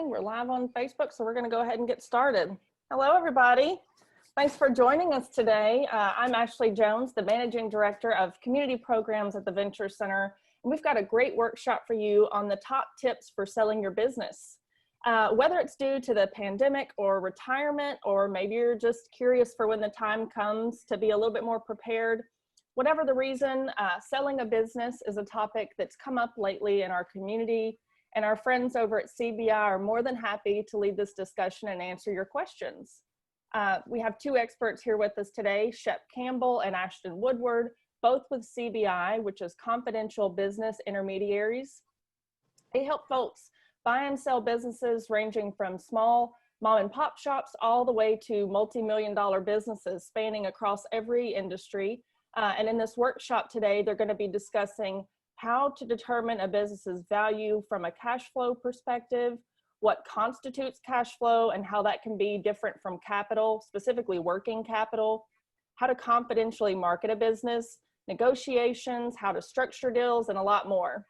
We're live on Facebook, so we're going to go ahead and get started. Hello, everybody. Thanks for joining us today. I'm Ashley Jones, the Managing Director of Community Programs at the Venture Center, and we've got a great workshop for you on the top tips for selling your business. Whether it's due to the pandemic or retirement, or maybe you're just curious for when the time comes to be a little bit more prepared, whatever the reason, selling a business is a topic that's come up lately in our community. And our friends over at CBI are more than happy to lead this discussion and answer your questions. We have two experts here with us today, Shep Campbell and Ashton Woodward, both with CBI, which is Confidential Business Intermediaries. They help folks buy and sell businesses ranging from small mom and pop shops all the way to multi-million-dollar businesses spanning across every industry. And in this workshop today, they're going to be discussing how to determine a business's value from a cash flow perspective, what constitutes cash flow and how that can be different from capital, specifically working capital, how to confidentially market a business, negotiations, how to structure deals, and a lot more.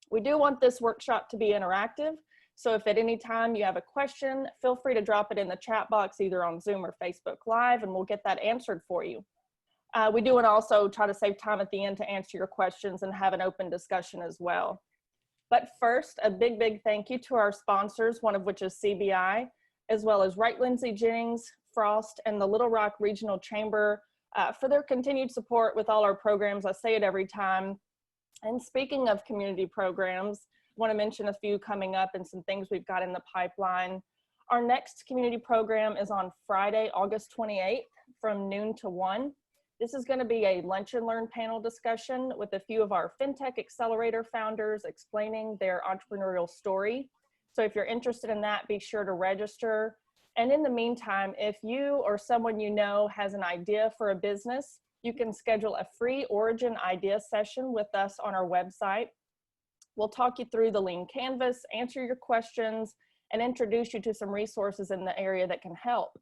We do want this workshop to be interactive, so if at any time you have a question, feel free to drop it in the chat box either on Zoom or Facebook Live, and we'll get that answered for you. We do want to also try to save time at the end to answer your questions and have an open discussion as well. But first, a big thank you to our sponsors, one of which is CBI, as well as Wright Lindsay Jennings, Frost, and the Little Rock Regional Chamber for their continued support with all our programs. I say it every time. And speaking of community programs, I want to mention a few coming up and some things we've got in the pipeline. Our next community program is on Friday, August 28th from noon to 1. This is going to be a lunch and learn panel discussion with a few of our FinTech Accelerator founders explaining their entrepreneurial story. So if you're interested in that, be sure to register. And in the meantime, if you or someone you know has an idea for a business, you can schedule a free origin idea session with us on our website. We'll talk you through the lean canvas, answer your questions, and introduce you to some resources in the area that can help.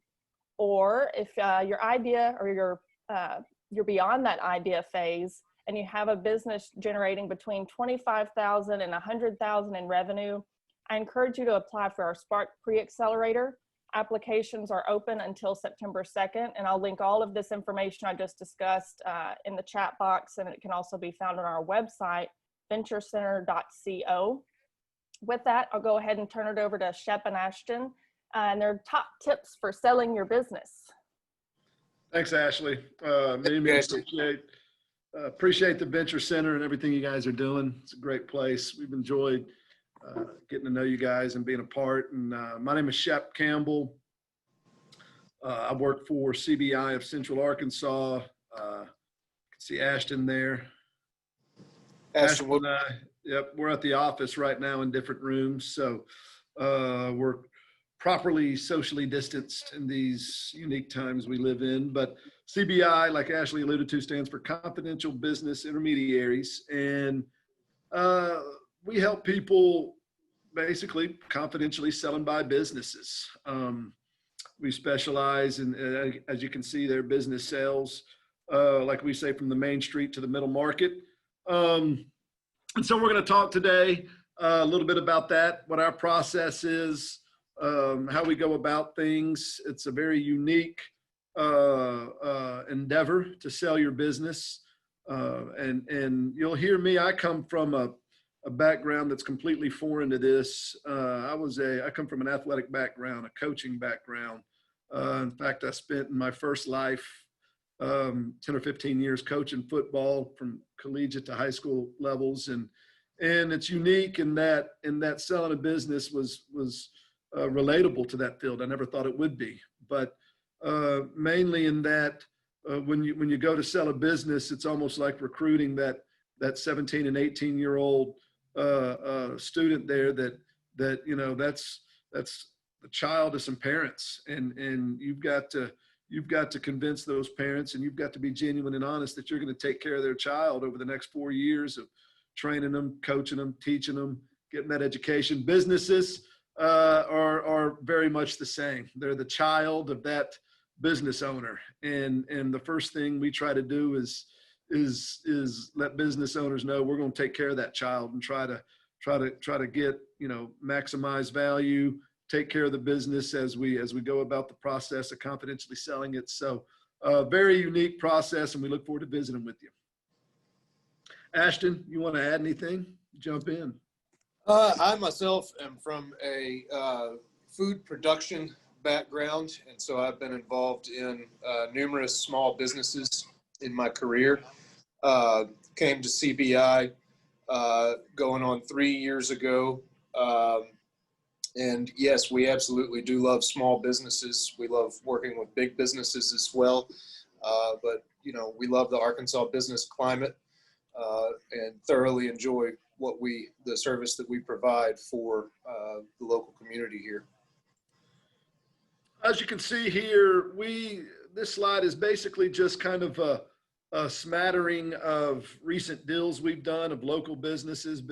Or if your idea or you're beyond that idea phase and you have a business generating between $25,000 and $100,000 in revenue, I encourage you to apply for our Spark Pre-Accelerator. Applications are open until September 2nd, and I'll link all of this information I just discussed in the chat box, and it can also be found on our website, venturecenter.co. With that, I'll go ahead and turn it over to Shep and Ashton and their top tips for selling your business. Thanks, Ashley. Appreciate the Venture Center and everything you guys are doing. It's a great place. We've enjoyed getting to know you guys and being a part. And my name is Shep Campbell. I work for CBI of Central Arkansas. You can see Ashton there. Ashton and I, yep, we're at the office right now in different rooms. So we're properly socially distanced in these unique times we live in. But CBI, like Ashley alluded to, stands for Confidential Business Intermediaries. And we help people basically confidentially sell and buy businesses. We specialize in, as you can see, their business sales, like we say, from the main street to the middle market. And so we're going to talk today a little bit about that, what our process is, how we go about things. It's a very unique endeavor to sell your business. And you'll hear me, I come from a background that's completely foreign to this. I come from an athletic background, a coaching background. In fact, I spent in my first life 10 or 15 years coaching football from collegiate to high school levels. And it's unique in that selling a business was relatable to that field. I never thought it would be, but mainly in that when you go to sell a business, it's almost like recruiting that 17 and 18-year-old student there that you know that's the child of some parents, and you've got to convince those parents, and you've got to be genuine and honest that you're going to take care of their child over the next 4 years of training them, coaching them, teaching them, getting that education. Businesses are very much the same. They're the child of that business owner, and the first thing we try to do is let business owners know we're going to take care of that child and try to try to get, maximize value, take care of the business as we go about the process of confidentially selling it. So very unique process, and we look forward to visiting with you. Ashton, you want to add anything? Jump in. I myself am from a food production background, and so I've been involved in numerous small businesses in my career. Came to CBI going on 3 years ago. And yes, we absolutely do love small businesses. We love working with big businesses as well. But, we love the Arkansas business climate and thoroughly enjoy the service that we provide for the local community here. As you can see here, this slide is basically just kind of a smattering of recent deals we've done of local businesses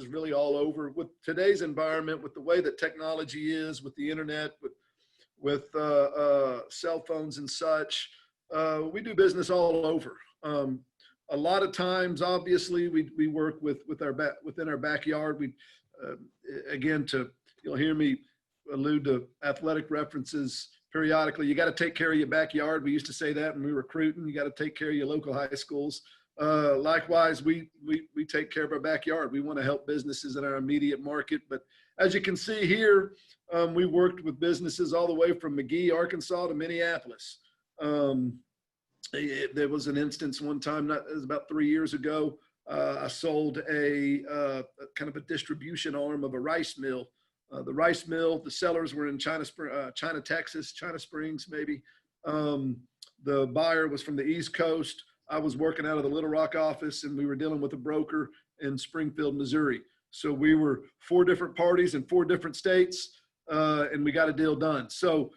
really all over. With today's environment, with the way that technology is, with the internet, with cell phones and such, we do business all over. A lot of times, obviously, we work within our backyard. Again, you'll hear me allude to athletic references periodically. You got to take care of your backyard. We used to say that when we were recruiting. You got to take care of your local high schools. Likewise, we take care of our backyard. We want to help businesses in our immediate market. But as you can see here, we worked with businesses all the way from McGee, Arkansas to Minneapolis. There was an instance one time, it was about 3 years ago, I sold a kind of a distribution arm of a rice mill. The rice mill, the sellers were in China, Texas, China Springs, maybe. The buyer was from the East Coast. I was working out of the Little Rock office, and we were dealing with a broker in Springfield, Missouri. So we were 4 different parties in 4 different states, and we got a deal done. So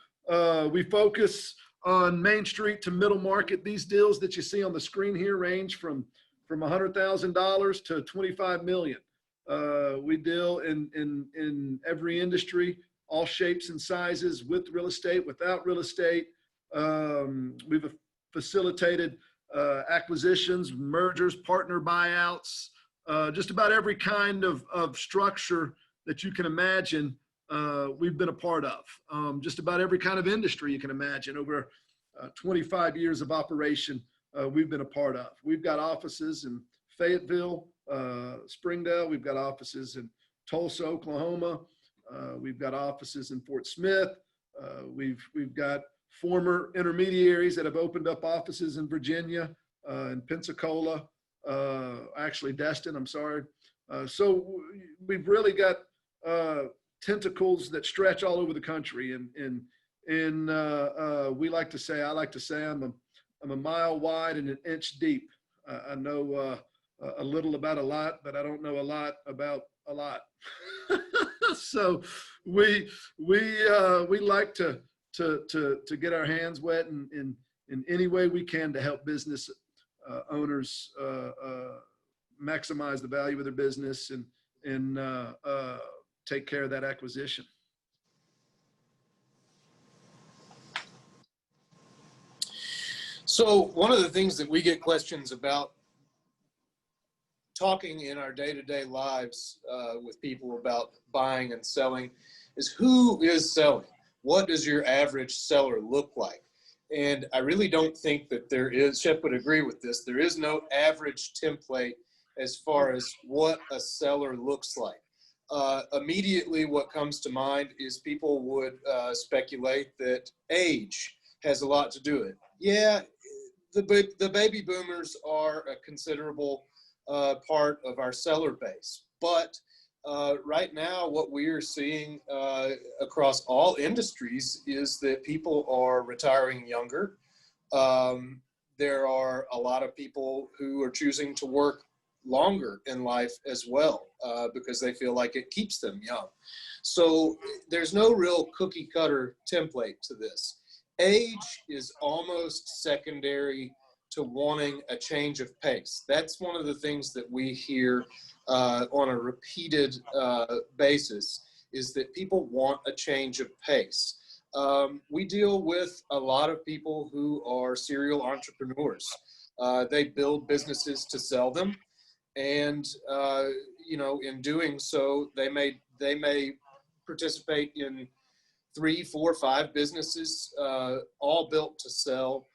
we focus on Main Street to middle market. These deals that you see on the screen here range from $100,000 to $25 million. We deal in every industry, all shapes and sizes, with real estate, without real estate. We've facilitated acquisitions, mergers, partner buyouts, just about every kind of structure that you can imagine. We've been a part of just about every kind of industry you can imagine. Over 25 years of operation, we've been a part of. We've got offices in Fayetteville, Springdale. We've got offices in Tulsa, Oklahoma. We've got offices in Fort Smith. We've got former intermediaries that have opened up offices in Virginia, in Pensacola, actually Destin, I'm sorry. So we've really got tentacles that stretch all over the country, and I like to say I'm a mile wide and an inch deep. I know a little about a lot, but I don't know a lot about a lot. So we like to get our hands wet in any way we can to help business owners maximize the value of their business and take care of that acquisition. So one of the things that we get questions about talking in our day-to-day lives with people about buying and selling is, who is selling? What does your average seller look like? And I really don't think that there is, Shep would agree with this, there is no average template as far as what a seller looks like. Immediately what comes to mind is people would speculate that age has a lot to do with it. Yeah, the baby boomers are a considerable part of our seller base, but right now what we are seeing across all industries is that people are retiring younger. There are a lot of people who are choosing to work longer in life as well because they feel like it keeps them young. So there's no real cookie cutter template to this. Age is almost secondary to wanting a change of pace. That's one of the things that we hear on a repeated basis, is that people want a change of pace. We deal with a lot of people who are serial entrepreneurs. They build businesses to sell them, And, in doing so, they may participate in 3, 4, 5 businesses, all built to sell.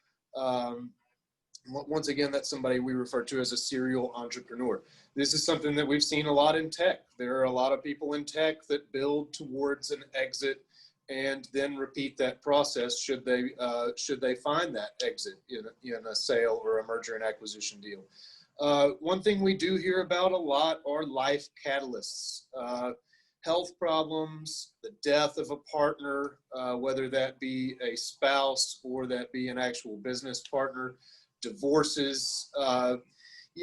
Once again, that's somebody we refer to as a serial entrepreneur. This is something that we've seen a lot in tech. There are a lot of people in tech that build towards an exit and then repeat that process should they find that exit in a sale or a merger and acquisition deal. One thing we do hear about a lot are life catalysts, health problems, the death of a partner, whether that be a spouse or that be an actual business partner, divorces. A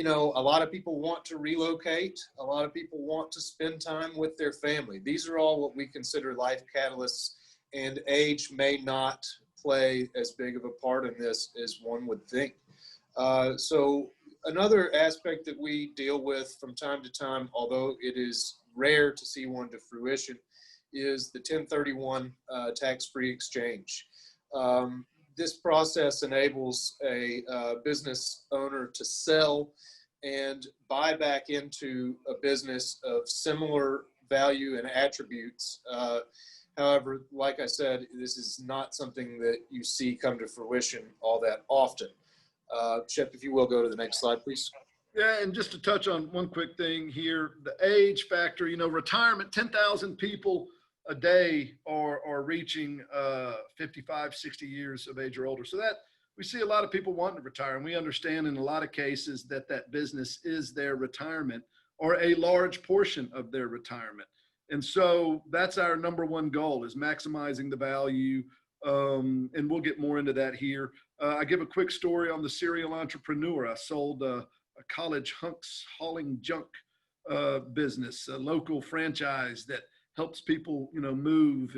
lot of people want to relocate. A lot of people want to spend time with their family. These are all what we consider life catalysts, and age may not play as big of a part in this as one would think. So another aspect that we deal with from time to time, although it is rare to see one to fruition, is the 1031 tax-free exchange. This process enables a business owner to sell and buy back into a business of similar value and attributes. However, like I said, this is not something that you see come to fruition all that often. Shep, if you will, go to the next slide, please. Yeah, and just to touch on one quick thing here, the age factor, retirement, 10,000 people a day are reaching 55, 60 years of age or older. So that we see a lot of people wanting to retire, and we understand in a lot of cases that business is their retirement or a large portion of their retirement. And so that's our number one goal, is maximizing the value. And we'll get more into that here. I give a quick story on the serial entrepreneur. I sold a college hunks hauling junk business, a local franchise that helps people, move.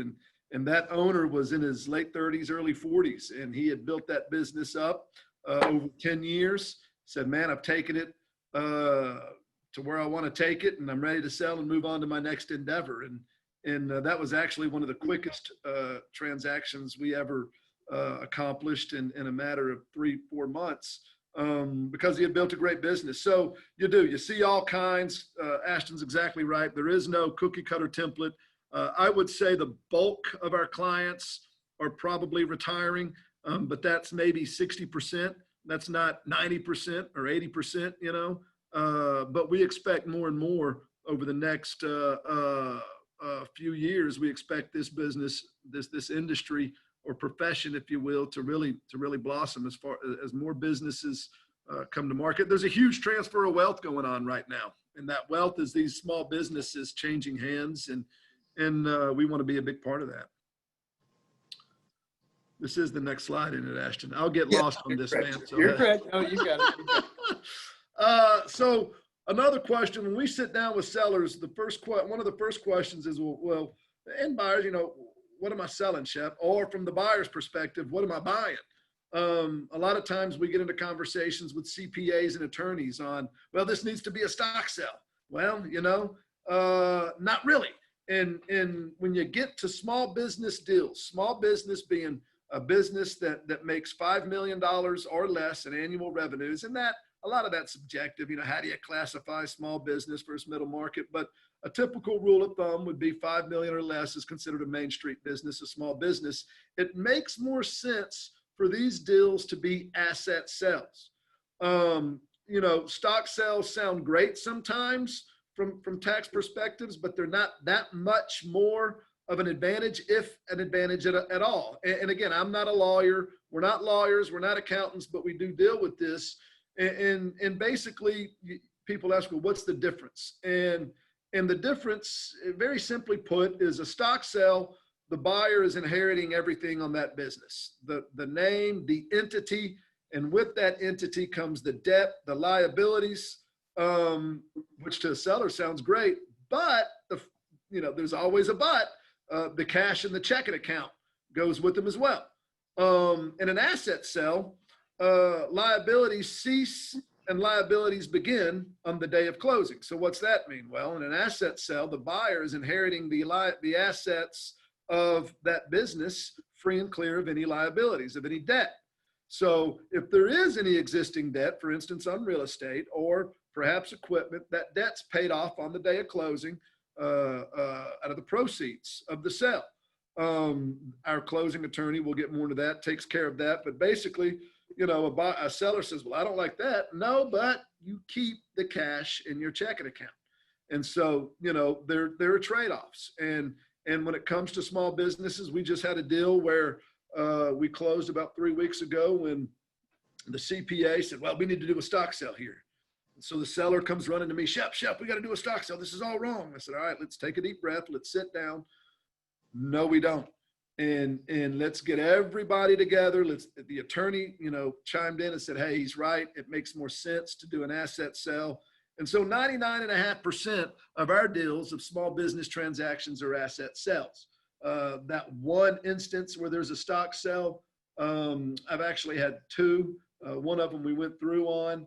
And that owner was in his late 30s, early 40s, and he had built that business up over 10 years. Said, man, I've taken it to where I want to take it, and I'm ready to sell and move on to my next endeavor. And that was actually one of the quickest transactions we ever accomplished in a matter of 3-4 months, because he had built a great business. So you see all kinds. Ashton's exactly right. There is no cookie cutter template. I would say the bulk of our clients are probably retiring, but that's maybe 60%. That's not 90% or 80%, but we expect more and more over the next few years. We expect this business, this industry or profession, if you will, to really blossom as far as more businesses come to market. There's a huge transfer of wealth going on right now, and that wealth is these small businesses changing hands, and we want to be a big part of that. This is the next slide, isn't it, Ashton? I'll get lost on this, man. So you're correct. No, you got it. So another question, when we sit down with sellers, one of the first questions is, well, and buyers, what am I selling, Shep? Or from the buyer's perspective, what am I buying? A lot of times we get into conversations with CPAs and attorneys on, well, this needs to be a stock sell. Well, not really. And when you get to small business deals, small business being a business that makes $5 million or less in annual revenues, and that a lot of that's subjective. How do you classify small business versus middle market? But a typical rule of thumb would be 5 million or less is considered a Main Street business, a small business. It makes more sense for these deals to be asset sales. Stock sales sound great sometimes from tax perspectives, but they're not that much more of an advantage, if an advantage at all. And again, I'm not a lawyer. We're not lawyers. We're not accountants, but we do deal with this. And basically, people ask, well, what's the difference? And the difference, very simply put, is a stock sale. The buyer is inheriting everything on that business, the name, the entity, and with that entity comes the debt, the liabilities, which to a seller sounds great, but there's always a but. The cash in the checking account goes with them as well. In an asset sale, liabilities cease and liabilities begin on the day of closing. So what's that mean? Well, in an asset sale, the buyer is inheriting the assets of that business free and clear of any liabilities, of any debt. So if there is any existing debt, for instance, on real estate or perhaps equipment. That debt's paid off on the day of closing out of the proceeds of the sale. Our closing attorney, will get more into that, takes care of that. But basically, a seller says, well, I don't like that. No, but you keep the cash in your checking account. And so, there are trade-offs. And when it comes to small businesses, we just had a deal where we closed about 3 weeks ago when the CPA said, well, we need to do a stock sale here. And so the seller comes running to me, Shep, we got to do a stock sale. This is all wrong. I said, all right, let's take a deep breath. Let's sit down. No, we don't. And let's get everybody together. The attorney, chimed in and said, hey, he's right. It makes more sense to do an asset sale. And so 99.5% of our deals of small business transactions are asset sales. That one instance where there's a stock sale, I've actually had two. One of them we went through on,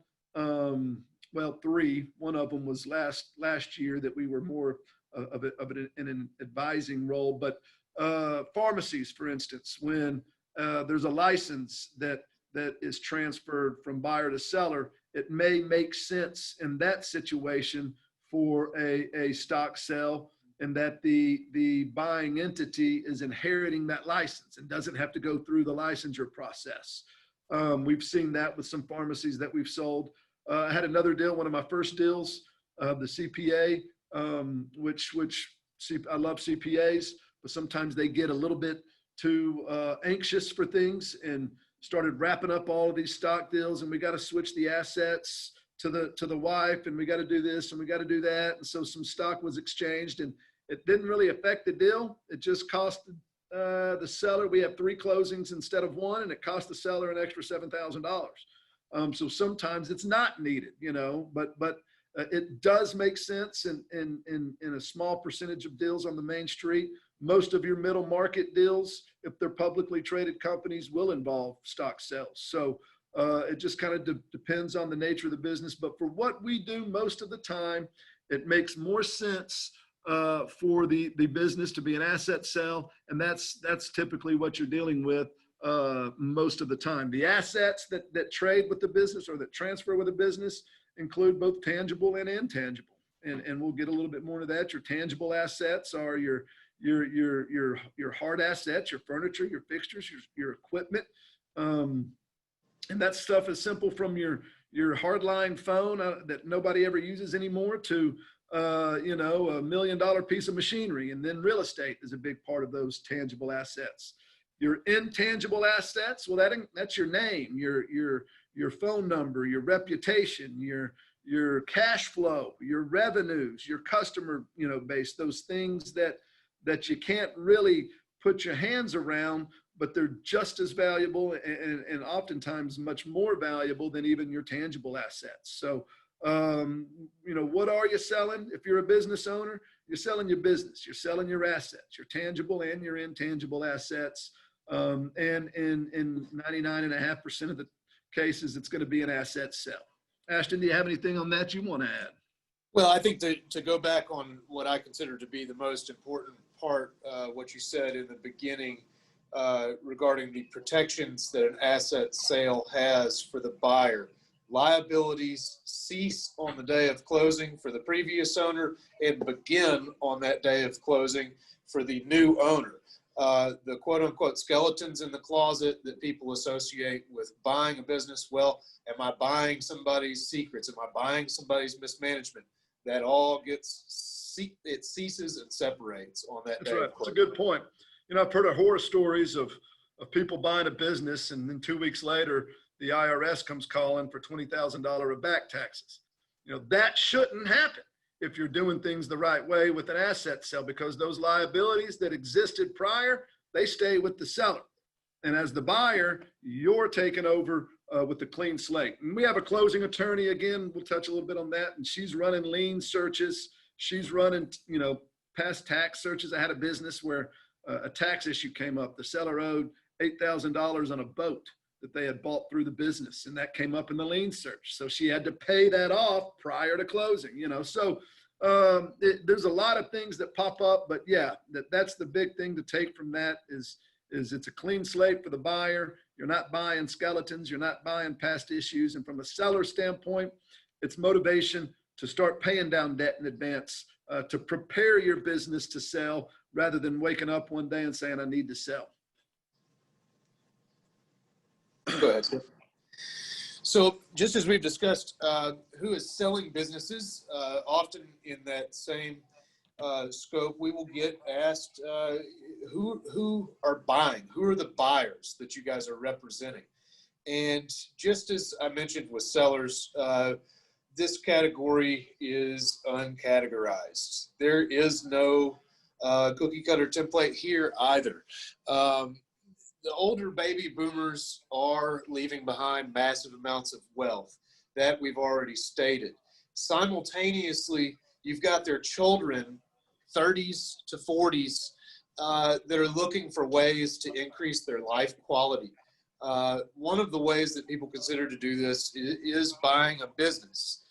three. One of them was last year that we were more of an advising role. But pharmacies, for instance, when there's a license that is transferred from buyer to seller, it may make sense in that situation for a stock sale, and that the buying entity is inheriting that license and doesn't have to go through the licensure process. We've seen that with some pharmacies that we've sold. I had another deal, one of my first deals, the CPA, which I love CPAs, but sometimes they get a little bit too anxious for things and started wrapping up all of these stock deals, and we got to switch the assets to the wife, and we got to do this and we got to do that. And so some stock was exchanged, and it didn't really affect the deal. It just cost the seller. We have 3 closings instead of 1, and it cost the seller an extra $7,000. So sometimes it's not needed, but it does make sense in a small percentage of deals on the main street. Most of your middle market deals, if they're publicly traded companies, will involve stock sales. So it just kind of depends on the nature of the business. But for what we do most of the time, it makes more sense for the business to be an asset sale. And that's typically what you're dealing with most of the time. The assets that trade with the business or that transfer with a business include both tangible and intangible. And we'll get a little bit more into that. Your tangible assets are your hard assets, your furniture, your fixtures, your equipment. And that stuff is simple from your hardline phone that nobody ever uses anymore to $1 million piece of machinery. And then real estate is a big part of those tangible assets. Your intangible assets, well, that's your name, your phone number, your reputation, your cash flow, your revenues, your customer base, those things that you can't really put your hands around, but they're just as valuable and oftentimes much more valuable than even your tangible assets. So, what are you selling? If you're a business owner, you're selling your business, you're selling your assets, your tangible and your intangible assets. And in 99.5% of the cases, it's going to be an asset sale. Ashton, do you have anything on that you want to add? Well, I think to go back on what I consider to be the most important part, what you said in the beginning regarding the protections that an asset sale has for the buyer. Liabilities cease on the day of closing for the previous owner and begin on that day of closing for the new owner. The quote unquote skeletons in the closet that people associate with buying a business. Well, am I buying somebody's secrets? Am I buying somebody's mismanagement? That all it ceases and separates on that day. That's right. That's a good point. I've heard of horror stories of people buying a business, and then 2 weeks later, the IRS comes calling for $20,000 of back taxes. That shouldn't happen if you're doing things the right way with an asset sale, because those liabilities that existed prior, they stay with the seller. And as the buyer, you're taking over with the clean slate. And we have a closing attorney, again, we'll touch a little bit on that. And she's running lien searches. She's running, past tax searches. I had a business where a tax issue came up. The seller owed $8,000 on a boat that they had bought through the business, and that came up in the lien search. So she had to pay that off prior to closing, So there's a lot of things that pop up, but yeah, that's the big thing to take from that is it's a clean slate for the buyer. You're not buying skeletons. You're not buying past issues. And from a seller standpoint, It's motivation to start paying down debt in advance, to prepare your business to sell rather than waking up one day and saying, I need to sell. Go ahead. So just as we've discussed, who is selling businesses, often in that same scope, we will get asked who are buying, who are the buyers that you guys are representing. And just as I mentioned with sellers, this category is uncategorized. There is no cookie cutter template here either. The older baby boomers are leaving behind massive amounts of wealth that we've already stated. Simultaneously, you've got their children, 30s to 40s, that are looking for ways to increase their life quality. One of the ways that people consider to do this is buying a business.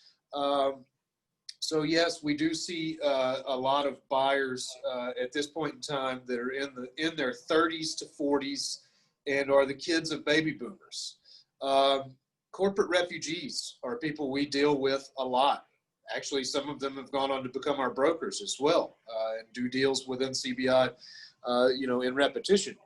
So yes, we do see a lot of buyers at this point in time that are in their 30s to 40s and are the kids of baby boomers. Corporate refugees are people we deal with a lot. Actually, some of them have gone on to become our brokers as well and do deals within CBI, in repetition.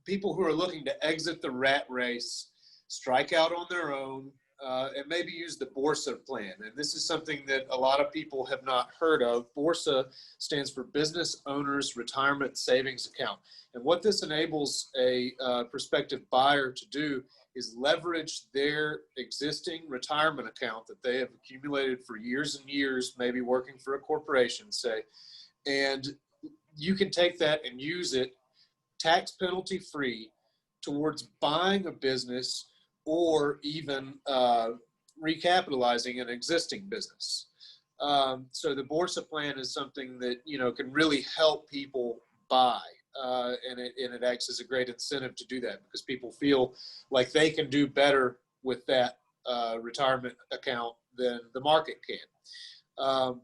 People who are looking to exit the rat race, strike out on their own, and maybe use the BORSA plan. And this is something that a lot of people have not heard of. BORSA stands for Business Owners Retirement Savings Account. And what this enables a prospective buyer to do is leverage their existing retirement account that they have accumulated for years and years, maybe working for a corporation, say, and you can take that and use it tax penalty free towards buying a business or even recapitalizing an existing business. So the BORSA plan is something that, can really help people buy. And it acts as a great incentive to do that because people feel like they can do better with that retirement account than the market can.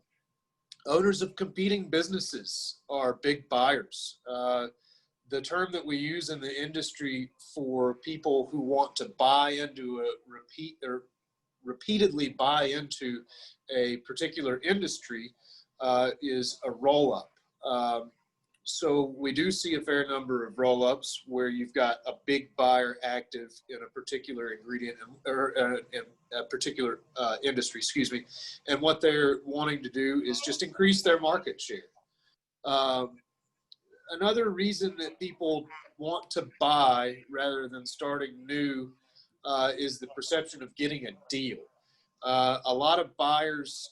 Owners of competing businesses are big buyers. The term that we use in the industry for people who want to buy into repeatedly buy into a particular industry is a roll-up. So we do see a fair number of roll-ups where you've got a big buyer active in a particular ingredient or in a particular industry, and what they're wanting to do is just increase their market share. Another reason that people want to buy rather than starting new is the perception of getting a deal. A lot of buyers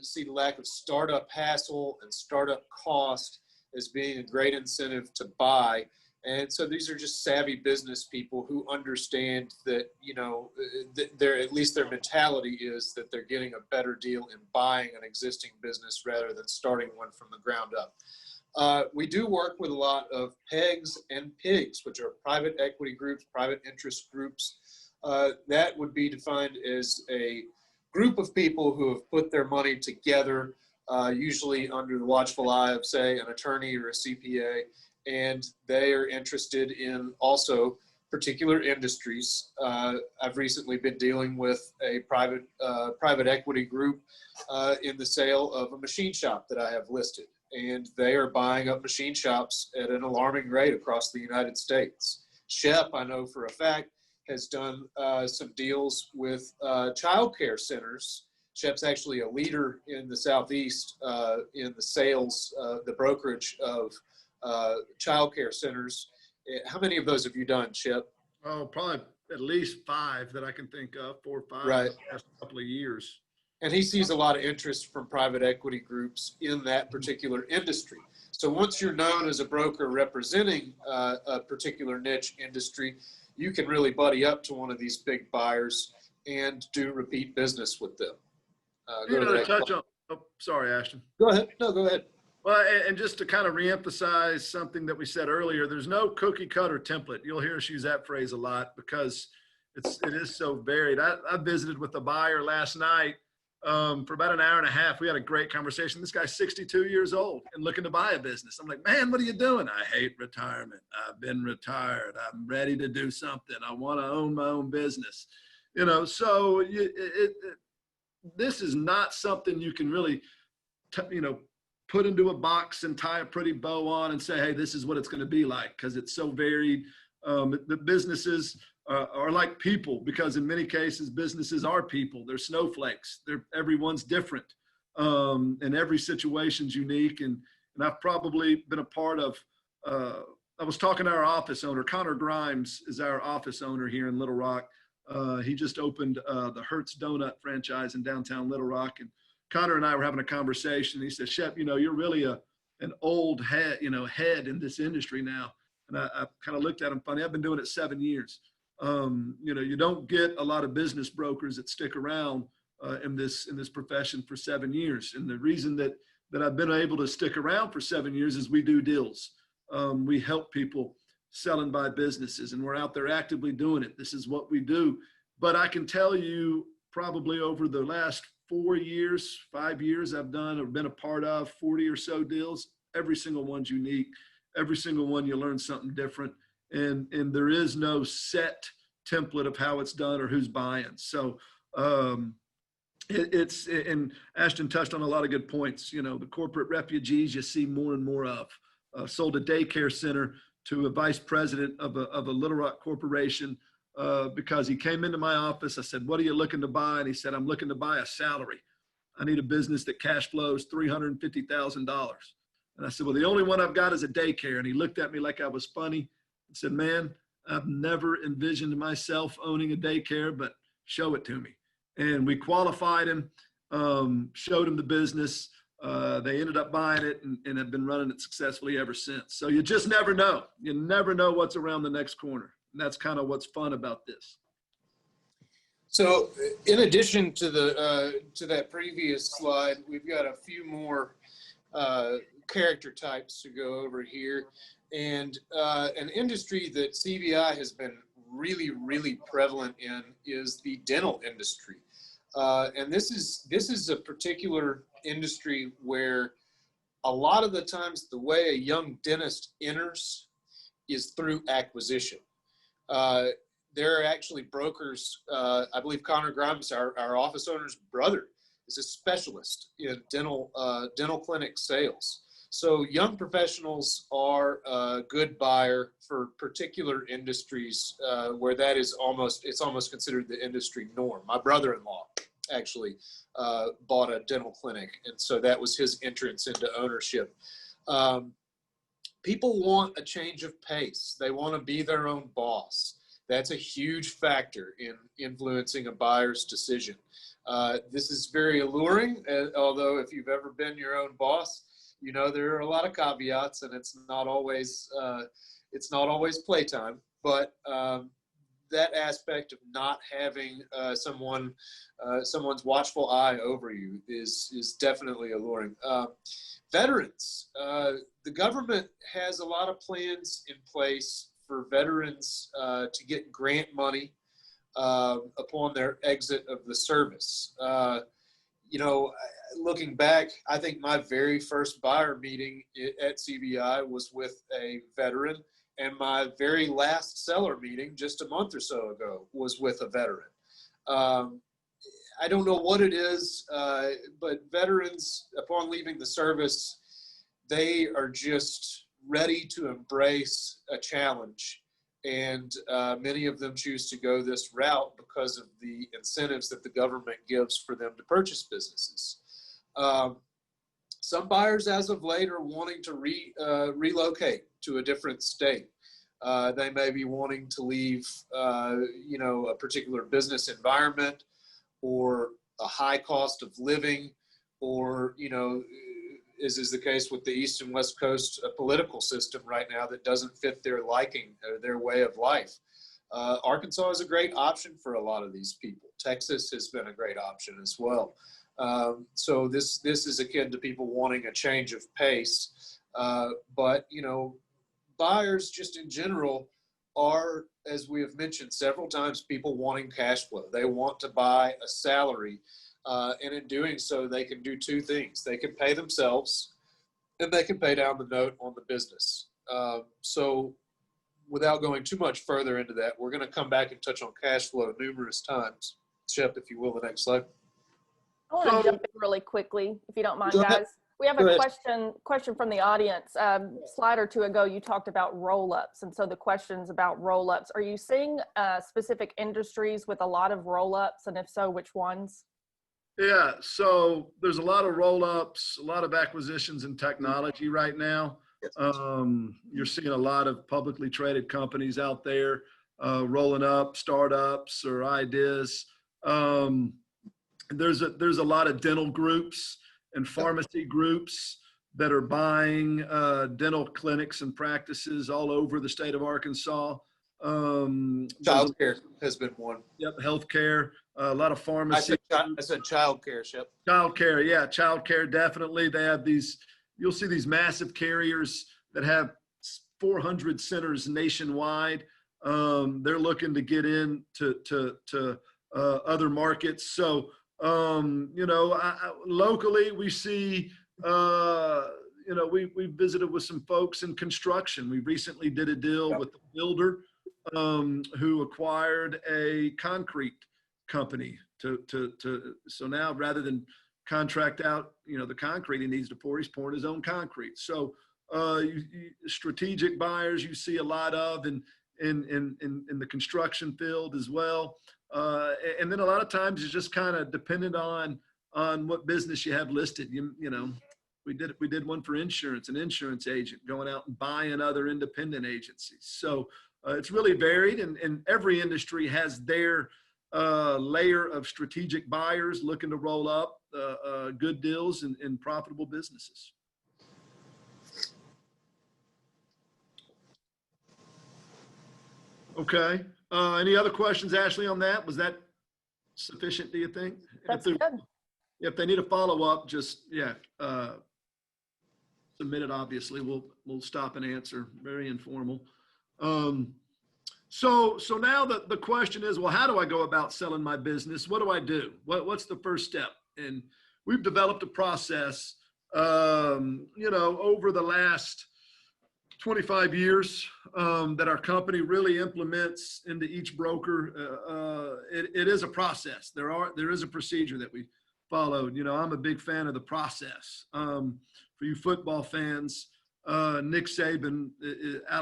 see the lack of startup hassle and startup cost as being a great incentive to buy. And so these are just savvy business people who understand that, at least their mentality is that they're getting a better deal in buying an existing business rather than starting one from the ground up. We do work with a lot of PEGs and PIGs, which are private equity groups, private interest groups. That would be defined as a group of people who have put their money together, usually under the watchful eye of, say, an attorney or a CPA, and they are interested in also particular industries. I've recently been dealing with a private equity group in the sale of a machine shop that I have listed, and they are buying up machine shops at an alarming rate across the United States. Shep, I know for a fact, has done some deals with child care centers. Shep's actually a leader in the Southeast in the sales, the brokerage of child care centers. How many of those have you done, Shep? Oh, probably at least 5 that I can think of, 4 or 5 right. in the past couple of years. And he sees a lot of interest from private equity groups in that particular industry. So once you're known as a broker representing a particular niche industry, you can really buddy up to one of these big buyers and do repeat business with them. Sorry, Ashton. Go ahead. No, go ahead. Well, and just to kind of reemphasize something that we said earlier, there's no cookie cutter template. You'll hear us use that phrase a lot because it is so varied. I visited with a buyer last night for about an hour and a half. We had a great conversation. This guy's 62 years old and looking to buy a business. I'm like, man, what are you doing? I hate retirement. I've been retired. I'm ready to do something. I want to own my own business. So this is not something you can really, put into a box and tie a pretty bow on and say, hey, this is what it's going to be like, because it's so varied. The businesses are like people, because in many cases, businesses are people. They're snowflakes. Everyone's different, and every situation's unique. And I've probably been a part of, I was talking to our office owner. Connor Grimes is our office owner here in Little Rock. He just opened the Hertz Donut franchise in downtown Little Rock. And Connor and I were having a conversation. He said, Shep, you're really an old head in this industry now. And I kind of looked at him funny. I've been doing it 7 years. You don't get a lot of business brokers that stick around in this profession for 7 years. And the reason that I've been able to stick around for 7 years is we do deals. We help people sell and buy businesses, and we're out there actively doing it. This is what we do. But I can tell you, probably over the last 4 years, 5 years, I've done or been a part of 40 or so deals. Every single one's unique. Every single one you learn something different, and there is no set template of how it's done or who's buying. So and Ashton touched on a lot of good points. The corporate refugees you see more and more of. Sold a daycare center to a vice president of a Little Rock corporation because he came into my office. I said, what are you looking to buy? And he said, I'm looking to buy a salary. I need a business that cash flows $350,000. And I said, well, the only one I've got is a daycare. And he looked at me like I was funny and said, man, I've never envisioned myself owning a daycare, but show it to me. And we qualified him, showed him the business. They ended up buying it and have been running it successfully ever since. So you just never know. You never know what's around the next corner. And that's kind of what's fun about this. So in addition to that previous slide, we've got a few more character types to go over here. And an industry that CBI has been really, really prevalent in is the dental industry. And this is a particular industry where a lot of the times the way a young dentist enters is through acquisition. There are actually brokers, I believe Connor Grimes, our office owner's brother, is a specialist in dental clinic sales. So young professionals are a good buyer for particular industries where it's almost considered the industry norm. My brother-in-law actually bought a dental clinic, and so that was his entrance into ownership. People want a change of pace. They want to be their own boss. That's a huge factor in influencing a buyer's decision. This is very alluring, although if you've ever been your own boss, there are a lot of caveats, and it's not always playtime. But that aspect of not having someone's watchful eye over you is definitely alluring. Veterans, the government has a lot of plans in place for veterans to get grant money upon their exit of the service. Looking back, I think my very first buyer meeting at CBI was with a veteran, and my very last seller meeting just a month or so ago was with a veteran. I don't know what it is, but veterans, upon leaving the service, they are just ready to embrace a challenge. And many of them choose to go this route because of the incentives that the government gives for them to purchase businesses. Some buyers as of late are wanting to relocate to a different state. They may be wanting to leave, a particular business environment, or a high cost of living, or, as is the case with the East and West Coast political system right now that doesn't fit their liking or their way of life. Arkansas is a great option for a lot of these people. Texas has been a great option as well. So this is akin to people wanting a change of pace. But, buyers just in general are, as we have mentioned several times, people wanting cash flow. They want to buy a salary. And in doing so, they can do two things. They can pay themselves, and they can pay down the note on the business. So without going too much further into that, we're going to come back and touch on cash flow numerous times. Shep, if you will, the next slide. I want to So, jump in really quickly, if you don't mind, Go ahead. guys. We have Go a ahead. question from the audience. Slide or two ago, you talked about roll-ups. And so the question's about roll-ups. Are you seeing specific industries with a lot of roll-ups? And if so, which ones? yeah, so there's a lot of roll-ups, a lot of acquisitions in technology right now. You're seeing a lot of publicly traded companies out there rolling up startups or ideas. There's a lot of dental groups and pharmacy groups that are buying dental clinics and practices all over the state of Arkansas. Childcare has been one. Yep, healthcare, a lot of pharmacy. I said childcare, Shep. Childcare, yeah, childcare, definitely. They have these, you'll see these massive carriers that have 400 centers nationwide. They're looking to get in to other markets. So, locally we see, we visited with some folks in construction. We recently did a deal with a builder who acquired a concrete company so now rather than contract out, the concrete he needs to pour, he's pouring his own concrete. So strategic buyers you see a lot of in the construction field as well. And then a lot of times it's just kind of dependent on what business you have listed. We did one for insurance, an insurance agent going out and buying other independent agencies. So it's really varied, and every industry has their layer of strategic buyers looking to roll up good deals and profitable businesses. Okay. Any other questions, Ashley, on that? Was that sufficient, do you think? That's good. If they need a follow-up, just, submit it, obviously. We'll stop and answer. Very informal. So now the question is, well, how do I go about selling my business? What do I do? What's the first step? And we've developed a process, over the last 25 years that our company really implements into each broker. It is a process. There is a procedure that we followed. I'm a big fan of the process. For you football fans, Nick Saban,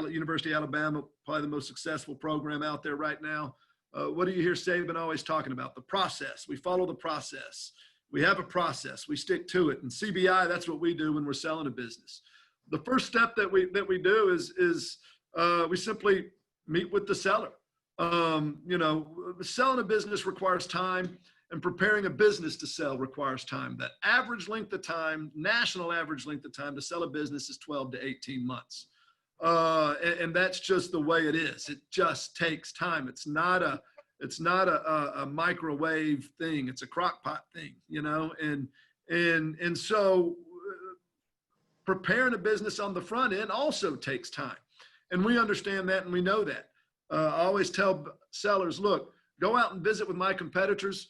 University of Alabama, probably the most successful program out there right now. What do you hear Saban always talking about? The process. We follow the process. We have a process. We stick to it. And CBI, that's what we do when we're selling a business. The first step that we do is we simply meet with the seller. Selling a business requires time, and preparing a business to sell requires time. The average length of time, national average length of time to sell a business is 12 to 18 months. And that's just the way it is. It just takes time. It's not a microwave thing. It's a crock pot thing, and so preparing a business on the front end also takes time. And we understand that, and we know that. I always tell sellers, look, go out and visit with my competitors.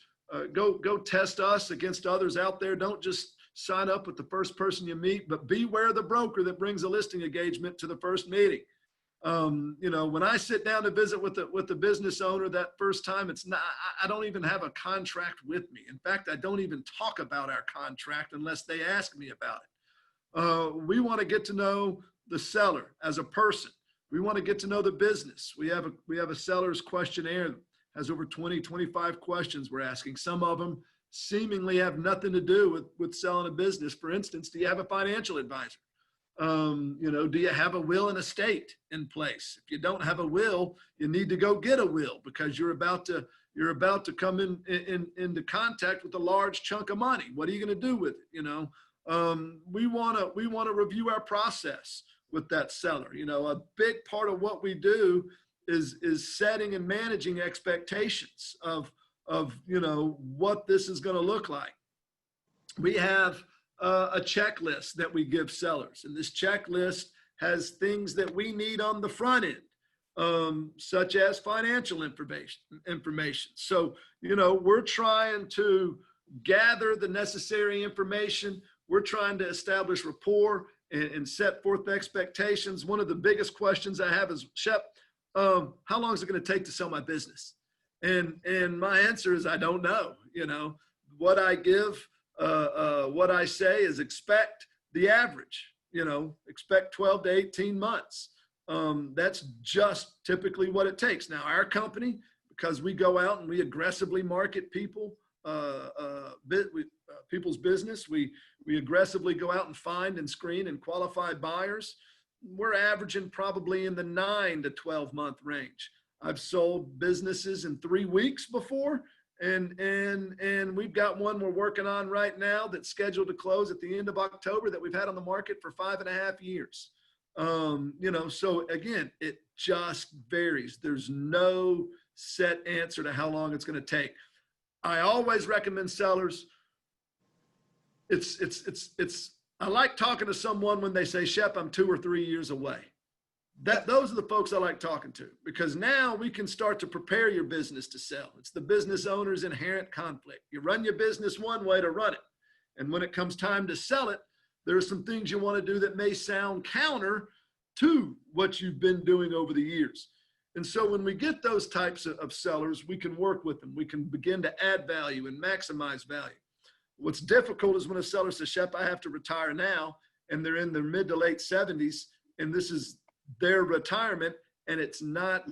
Go test us against others out there. Don't just sign up with the first person you meet, but beware the broker that brings a listing engagement to the first meeting. When I sit down to visit with the business owner that first time, I don't even have a contract with me. In fact, I don't even talk about our contract unless they ask me about it. We want to get to know the seller as a person. We want to get to know the business. We have a seller's questionnaire that has over 20, 25 questions we're asking. Some of them seemingly have nothing to do with selling a business. For instance, do you have a financial advisor? Do you have a will and estate in place? If you don't have a will, you need to go get a will, because you're about to come into contact with a large chunk of money. What are you going to do with it? We want to review our process with that seller. A big part of what we do is setting and managing expectations of what this is going to look like. We have a checklist that we give sellers, and this checklist has things that we need on the front end, such as financial information. So, we're trying to gather the necessary information. We're trying to establish rapport and set forth expectations. One of the biggest questions I have is, Shep, how long is it going to take to sell my business? And my answer is, I don't know. What I give what I say is expect the average, expect 12 to 18 months. That's just typically what it takes. Now, our company, because we go out and we aggressively market people's business, we aggressively go out and find and screen and qualify buyers. We're averaging probably in the 9 to 12 month range. I've sold businesses in 3 weeks before, and we've got one we're working on right now that's scheduled to close at the end of October that we've had on the market for 5.5 years. So again, it just varies. There's no set answer to how long it's going to take. I always recommend sellers. I like talking to someone when they say, Shep, I'm 2 or 3 years away. Those are the folks I like talking to, because now we can start to prepare your business to sell. It's the business owner's inherent conflict. You run your business one way to run it. And when it comes time to sell it, there are some things you want to do that may sound counter to what you've been doing over the years. And so when we get those types of sellers, we can work with them. We can begin to add value and maximize value. What's difficult is when a seller says, Shep, I have to retire now, and they're in their mid to late 70s, and this is their retirement, and it's not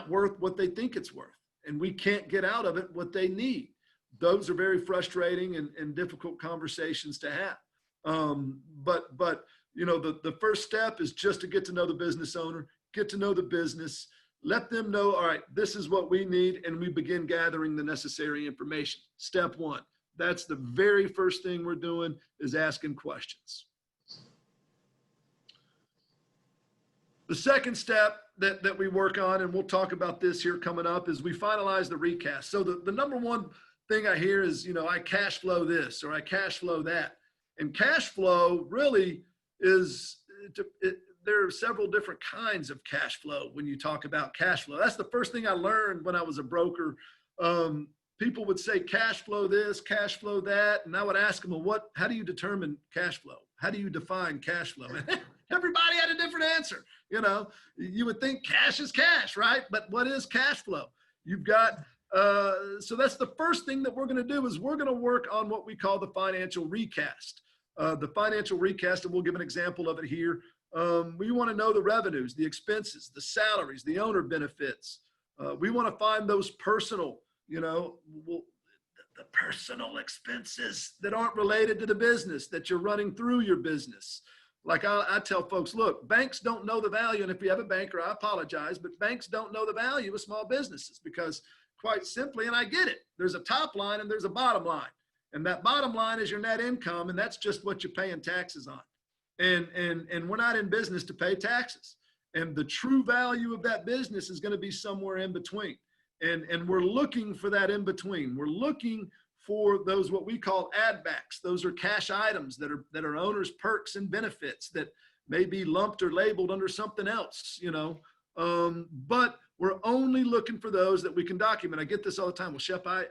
worth what they think it's worth. And we can't get out of it what they need. Those are very frustrating and difficult conversations to have. But the first step is just to get to know the business owner, get to know the business, let them know, all right, this is what we need, and we begin gathering the necessary information. Step one. That's the very first thing we're doing, is asking questions. The second step that we work on, and we'll talk about this here coming up, is we finalize the recast. So the number one thing I hear is, I cash flow this or I cash flow that. And cash flow really is, there are several different kinds of cash flow when you talk about cash flow. That's the first thing I learned when I was a broker. People would say cash flow this, cash flow that. And I would ask them, well, how do you determine cash flow? How do you define cash flow? Everybody had a different answer. You would think cash is cash, right? But what is cash flow? You've got, so that's the first thing that we're going to do, is we're going to work on what we call the financial recast. The financial recast, and we'll give an example of it here. We want to know the revenues, the expenses, the salaries, the owner benefits. We want to find those personal, the personal expenses that aren't related to the business that you're running through your business. Like I tell folks, look, banks don't know the value. And if we have a banker, I apologize, but banks don't know the value of small businesses, because quite simply, and I get it, there's a top line and there's a bottom line. And that bottom line is your net income. And that's just what you're paying taxes on. And we're not in business to pay taxes. And the true value of that business is going to be somewhere in between. And we're looking for that in between. We're looking for those, what we call add backs. Those are cash items that are owners' perks and benefits that may be lumped or labeled under something else, but we're only looking for those that we can document. I get this all the time. Well, Shep, I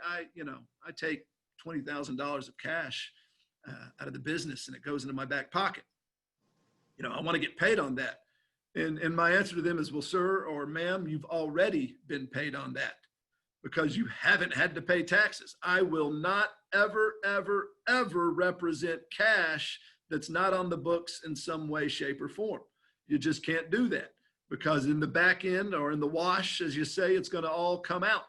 take $20,000 of cash out of the business and it goes into my back pocket. I want to get paid on that. And my answer to them is, well, sir or ma'am, you've already been paid on that, because you haven't had to pay taxes. I will not ever, ever, ever represent cash that's not on the books in some way, shape, or form. You just can't do that, because in the back end, or in the wash, as you say, it's going to all come out.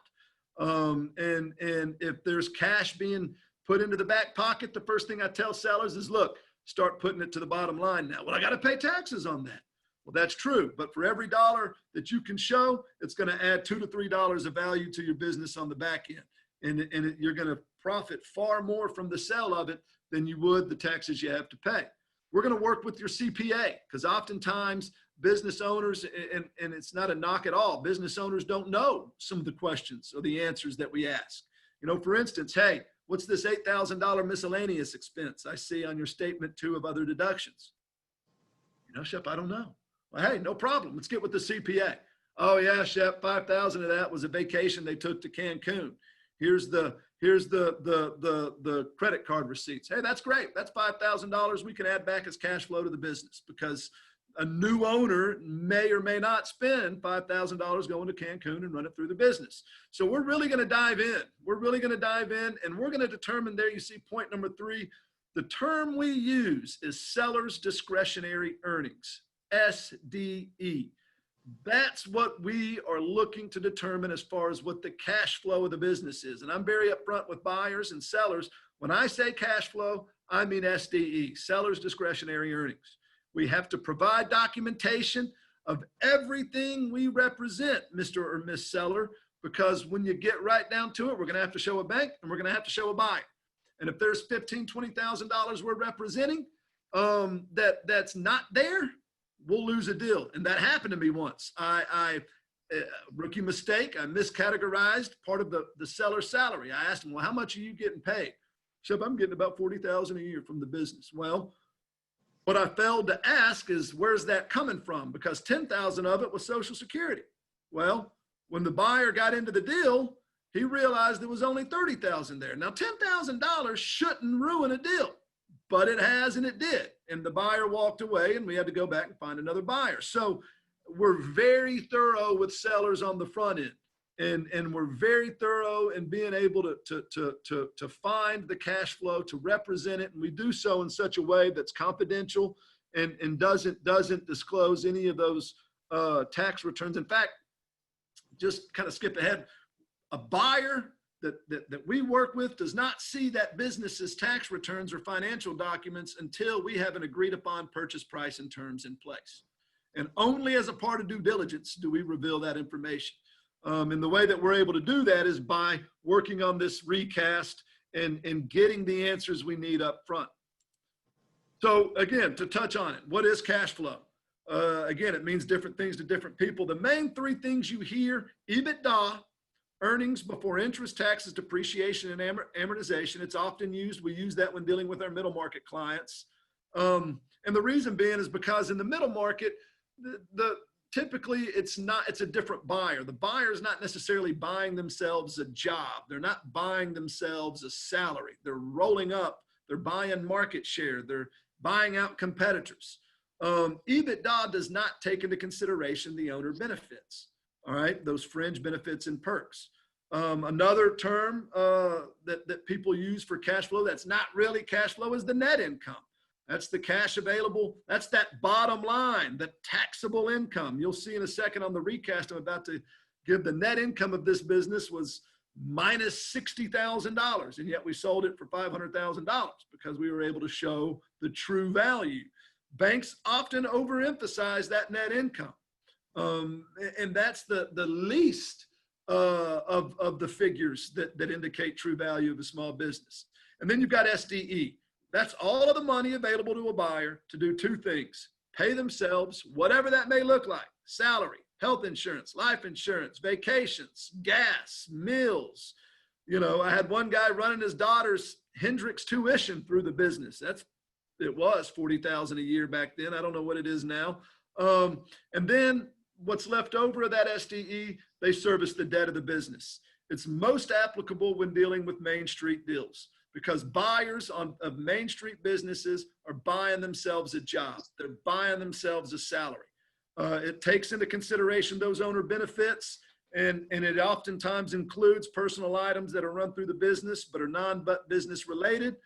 And if there's cash being put into the back pocket, the first thing I tell sellers is, look, start putting it to the bottom line now. Well, I got to pay taxes on that. Well, that's true. But for every dollar that you can show, it's going to add $2 to $3 of value to your business on the back end. And you're going to profit far more from the sale of it than you would the taxes you have to pay. We're going to work with your CPA, because oftentimes business owners, and it's not a knock at all, business owners don't know some of the questions or the answers that we ask. For instance, hey, what's this $8,000 miscellaneous expense I see on your statement 2 of other deductions? Shep, I don't know. Well, hey, no problem. Let's get with the CPA. Oh yeah, Shep, 5,000 of that was a vacation they took to Cancun. Here's the credit card receipts. Hey, that's great. That's $5,000 we can add back as cash flow to the business, because a new owner may or may not spend $5,000 going to Cancun and run it through the business. So we're really going to dive in. We're really going to dive in, and we're going to determine there. You see point number 3, the term we use is seller's discretionary earnings, SDE. That's what we are looking to determine as far as what the cash flow of the business is. And I'm very upfront with buyers and sellers. When I say cash flow, I mean SDE, seller's discretionary earnings. We have to provide documentation of everything we represent, Mr. or Miss Seller, because when you get right down to it, we're going to have to show a bank and we're going to have to show a buyer. And if there's $15,000, $20,000 we're representing that's not there, we'll lose a deal. And that happened to me once. Rookie mistake, I miscategorized part of the seller's salary. I asked him, well, how much are you getting paid? Shep, I'm getting about $40,000 a year from the business. Well, what I failed to ask is, where's that coming from? Because 10,000 of it was Social Security. Well, when the buyer got into the deal, he realized there was only 30,000 there. Now, $10,000 shouldn't ruin a deal, but it has, and it did. And the buyer walked away, and we had to go back and find another buyer. So we're very thorough with sellers on the front end. And we're very thorough in being able to find the cash flow, to represent it. And we do so in such a way that's confidential and doesn't disclose any of those tax returns. In fact, just kind of skip ahead, a buyer that we work with does not see that business's tax returns or financial documents until we have an agreed upon purchase price and terms in place. And only as a part of due diligence do we reveal that information. And the way that we're able to do that is by working on this recast and getting the answers we need up front. So again, to touch on it, what is cash flow? Again, it means different things to different people. The main 3 things you hear: EBITDA, earnings before interest, taxes, depreciation, and amortization. It's often used. We use that when dealing with our middle market clients. And the reason being is because in the middle market, typically it's a different buyer. The buyer is not necessarily buying themselves a job. They're not buying themselves a salary. They're rolling up. They're buying market share. They're buying out competitors. EBITDA does not take into consideration the owner benefits. All right, those fringe benefits and perks. Another term that people use for cash flow that's not really cash flow is the net income. That's the cash available. That's that bottom line, the taxable income. You'll see in a second on the recast I'm about to give, the net income of this business was minus $60,000, and yet we sold it for $500,000 because we were able to show the true value. Banks often overemphasize that net income, and that's the least of the figures that indicate true value of a small business. And then you've got SDE. That's all of the money available to a buyer to do 2 things: pay themselves, whatever that may look like: salary, health insurance, life insurance, vacations, gas, meals. You know, I had one guy running his daughter's Hendrix tuition through the business. It was $40,000 a year back then. I don't know what it is now. And then what's left over of that SDE, they service the debt of the business. It's most applicable when dealing with Main Street deals, because buyers of Main Street businesses are buying themselves a job. They're buying themselves a salary. It takes into consideration those owner benefits, and it oftentimes includes personal items that are run through the business but are non-business related.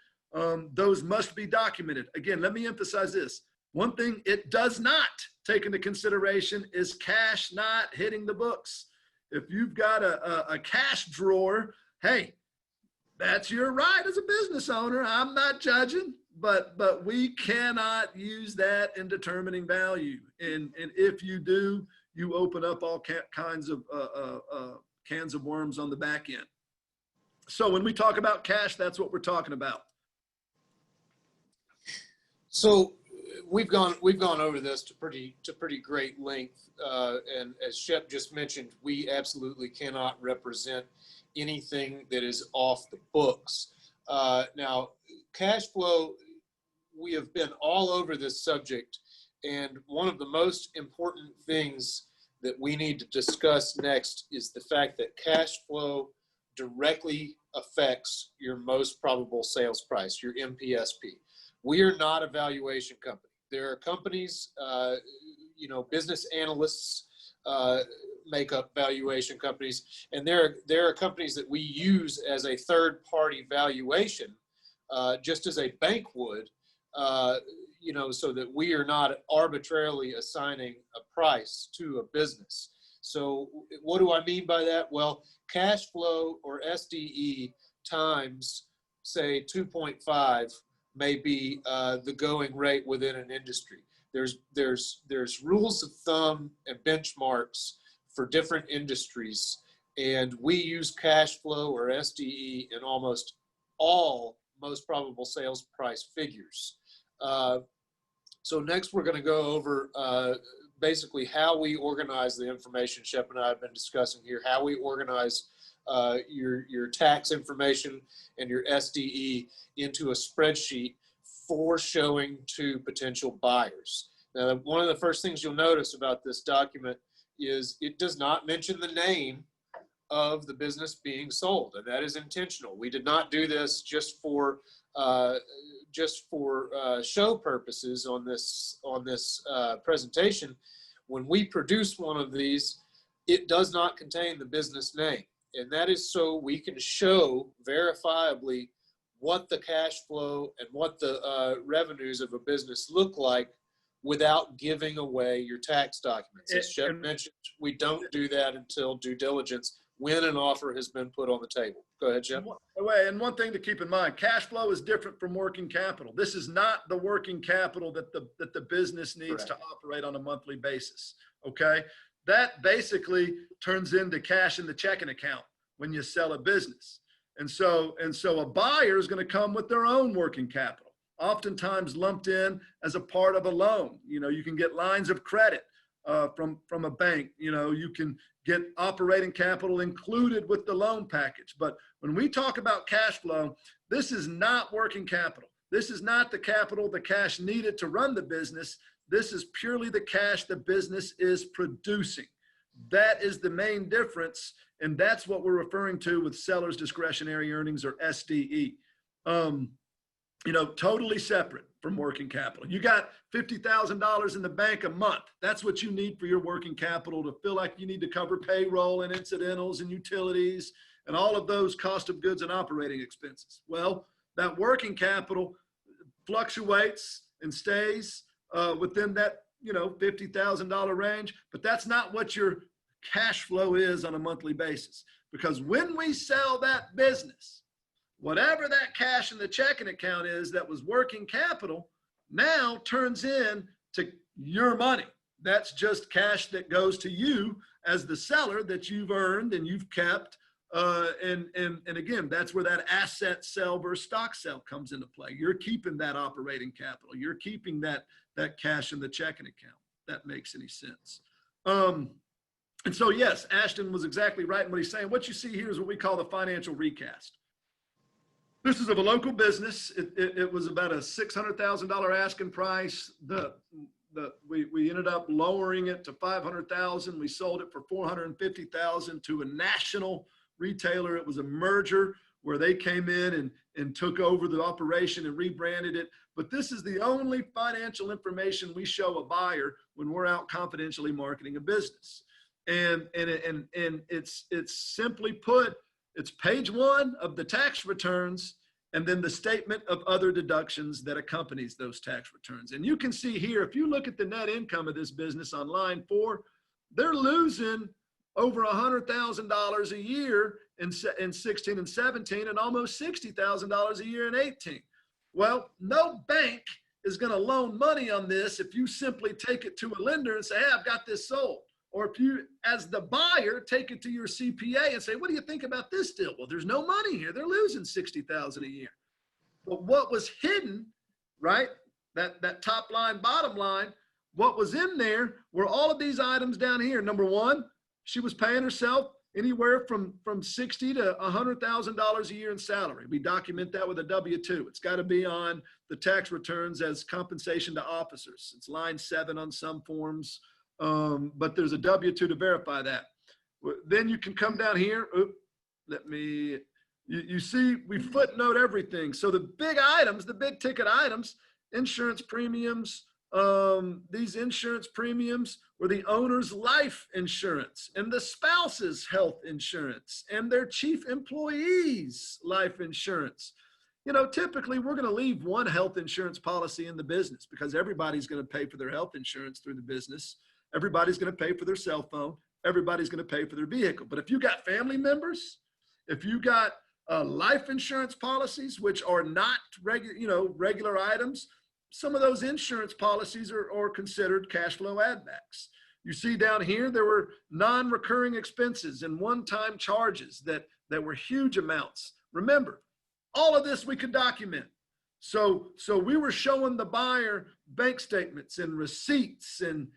Those must be documented. Again, let me emphasize this. One thing it does not take into consideration is cash not hitting the books. If you've got a cash drawer, hey, that's your right as a business owner. I'm not judging, but we cannot use that in determining value. And if you do, you open up all kinds of cans of worms on the back end. So when we talk about cash, that's what we're talking about. So we've gone over this to pretty great length, and as Shep just mentioned, we absolutely cannot represent anything that is off the books. Now, cash flow, we have been all over this subject, and one of the most important things that we need to discuss next is the fact that cash flow directly affects your most probable sales price, your MPSP. We are not a valuation company. There are companies, business analysts make up valuation companies, and there are companies that we use as a third-party valuation, just as a bank would, so that we are not arbitrarily assigning a price to a business. So what do I mean by that? Well, cash flow or SDE times, say, 2.5 may be the going rate within an industry. There's rules of thumb and benchmarks for different industries, and we use cash flow or SDE in almost all most probable sales price figures. So next we're going to go over basically how we organize the information Shep and I have been discussing here, how we organize your tax information and your SDE into a spreadsheet for showing to potential buyers. Now, one of the first things you'll notice about this document is it does not mention the name of the business being sold, and that is intentional. We did not do this just for show purposes on this presentation. When we produce one of these, it does not contain the business name, and that is so we can show verifiably what the cash flow and what the revenues of a business look like without giving away your tax documents. As Shep mentioned, we don't do that until due diligence when an offer has been put on the table. Go ahead, Shep. And one thing to keep in mind, cash flow is different from working capital. This is not the working capital that the business needs to operate on a monthly basis, okay? That basically turns into cash in the checking account when you sell a business. And so a buyer is going to come with their own working capital, oftentimes lumped in as a part of a loan. You can get lines of credit from a bank. You can get operating capital included with the loan package. But when we talk about cash flow, this is not working capital. This is not the capital, the cash needed to run the business. This is purely the cash the business is producing. That is the main difference. And that's what we're referring to with seller's discretionary earnings, or SDE. Totally separate from working capital. You got $50,000 in the bank a month. That's what you need for your working capital to feel like you need to cover payroll and incidentals and utilities and all of those cost of goods and operating expenses. Well, that working capital fluctuates and stays within that, $50,000 range, but that's not what your cash flow is on a monthly basis. Because when we sell that business, whatever that cash in the checking account is that was working capital now turns in to your money. That's just cash that goes to you as the seller that you've earned and you've kept. And again, that's where that asset sell versus stock sell comes into play. You're keeping that operating capital. You're keeping that cash in the checking account. If that makes any sense. And so, yes, Ashton was exactly right in what he's saying. What you see here is what we call the financial recast. This is of a local business. It was about a $600,000 asking price. We ended up lowering it to $500,000. We sold it for $450,000 to a national retailer. It was a merger where they came in and took over the operation and rebranded it. But this is the only financial information we show a buyer when we're out confidentially marketing a business. And it's simply put, it's page 1 of the tax returns and then the statement of other deductions that accompanies those tax returns. And you can see here, if you look at the net income of this business on line 4, they're losing over $100,000 a year in 16 and 17 and almost $60,000 a year in 18. Well, no bank is going to loan money on this if you simply take it to a lender and say, hey, I've got this sold. Or if you, as the buyer, take it to your CPA and say, what do you think about this deal? Well, there's no money here. They're losing $60,000 a year. But what was hidden, right, that top line, bottom line, what was in there were all of these items down here. Number 1, she was paying herself anywhere from $60,000 to $100,000 a year in salary. We document that with a W-2. It's got to be on the tax returns as compensation to officers. It's line 7 on some forms. But there's a W-2 to verify that. Then you can come down here. You see, we footnote everything. So the big items, the big ticket items, insurance premiums, these insurance premiums were the owner's life insurance and the spouse's health insurance and their chief employee's life insurance. You know, typically we're going to leave one health insurance policy in the business because everybody's going to pay for their health insurance through the business. Everybody's going to pay for their cell phone. Everybody's going to pay for their vehicle. But if you got family members, if you got life insurance policies, which are not regular items, some of those insurance policies are considered cash flow add backs. You see down here, there were non-recurring expenses and one-time charges that were huge amounts. Remember, all of this we could document. So we were showing the buyer bank statements and receipts and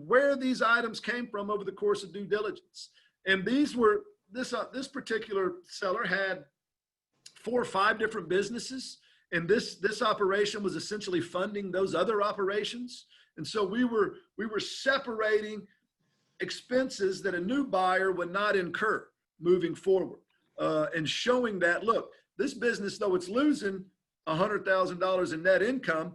where these items came from over the course of due diligence. And these were, this particular seller had 4 or 5 different businesses. And this operation was essentially funding those other operations. And so we were separating expenses that a new buyer would not incur moving forward, and showing that, look, this business, though it's losing $100,000 in net income,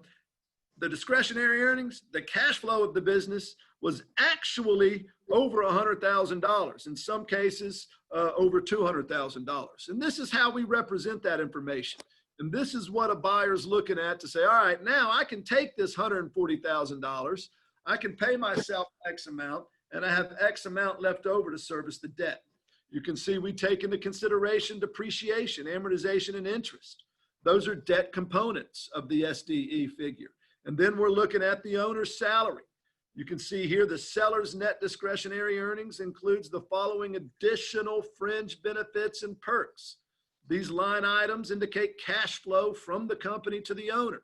the discretionary earnings, the cash flow of the business was actually over $100,000, in some cases over $200,000. And this is how we represent that information. And this is what a buyer's looking at to say, all right, now I can take this $140,000, I can pay myself X amount, and I have X amount left over to service the debt. You can see we take into consideration depreciation, amortization, and interest. Those are debt components of the SDE figure. And then we're looking at the owner's salary. You can see here the seller's net discretionary earnings includes the following additional fringe benefits and perks. These line items indicate cash flow from the company to the owner.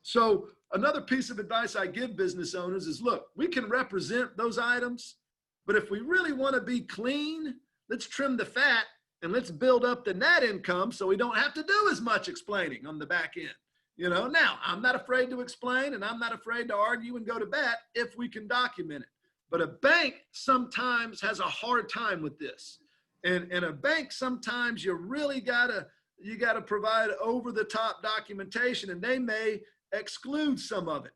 So another piece of advice I give business owners is, look, we can represent those items, but if we really want to be clean, let's trim the fat and let's build up the net income so we don't have to do as much explaining on the back end. You know, now I'm not afraid to explain and I'm not afraid to argue and go to bat if we can document it. But a bank sometimes has a hard time with this. And a bank, sometimes you really gotta provide over the top documentation, and they may exclude some of it.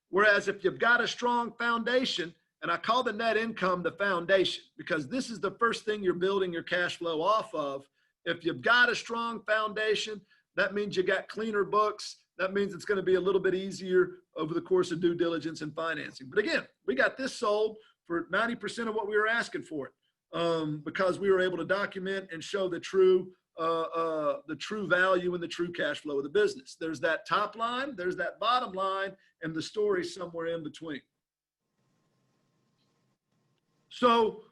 Whereas if you've got a strong foundation, and I call the net income the foundation, because this is the first thing you're building your cash flow off of. If you've got a strong foundation, that means you got cleaner books. That means it's going to be a little bit easier over the course of due diligence and financing. But again, we got this sold for 90% of what we were asking for it. Because we were able to document and show the true value and the true cash flow of the business. There's that top line, there's that bottom line, and the story somewhere in between. So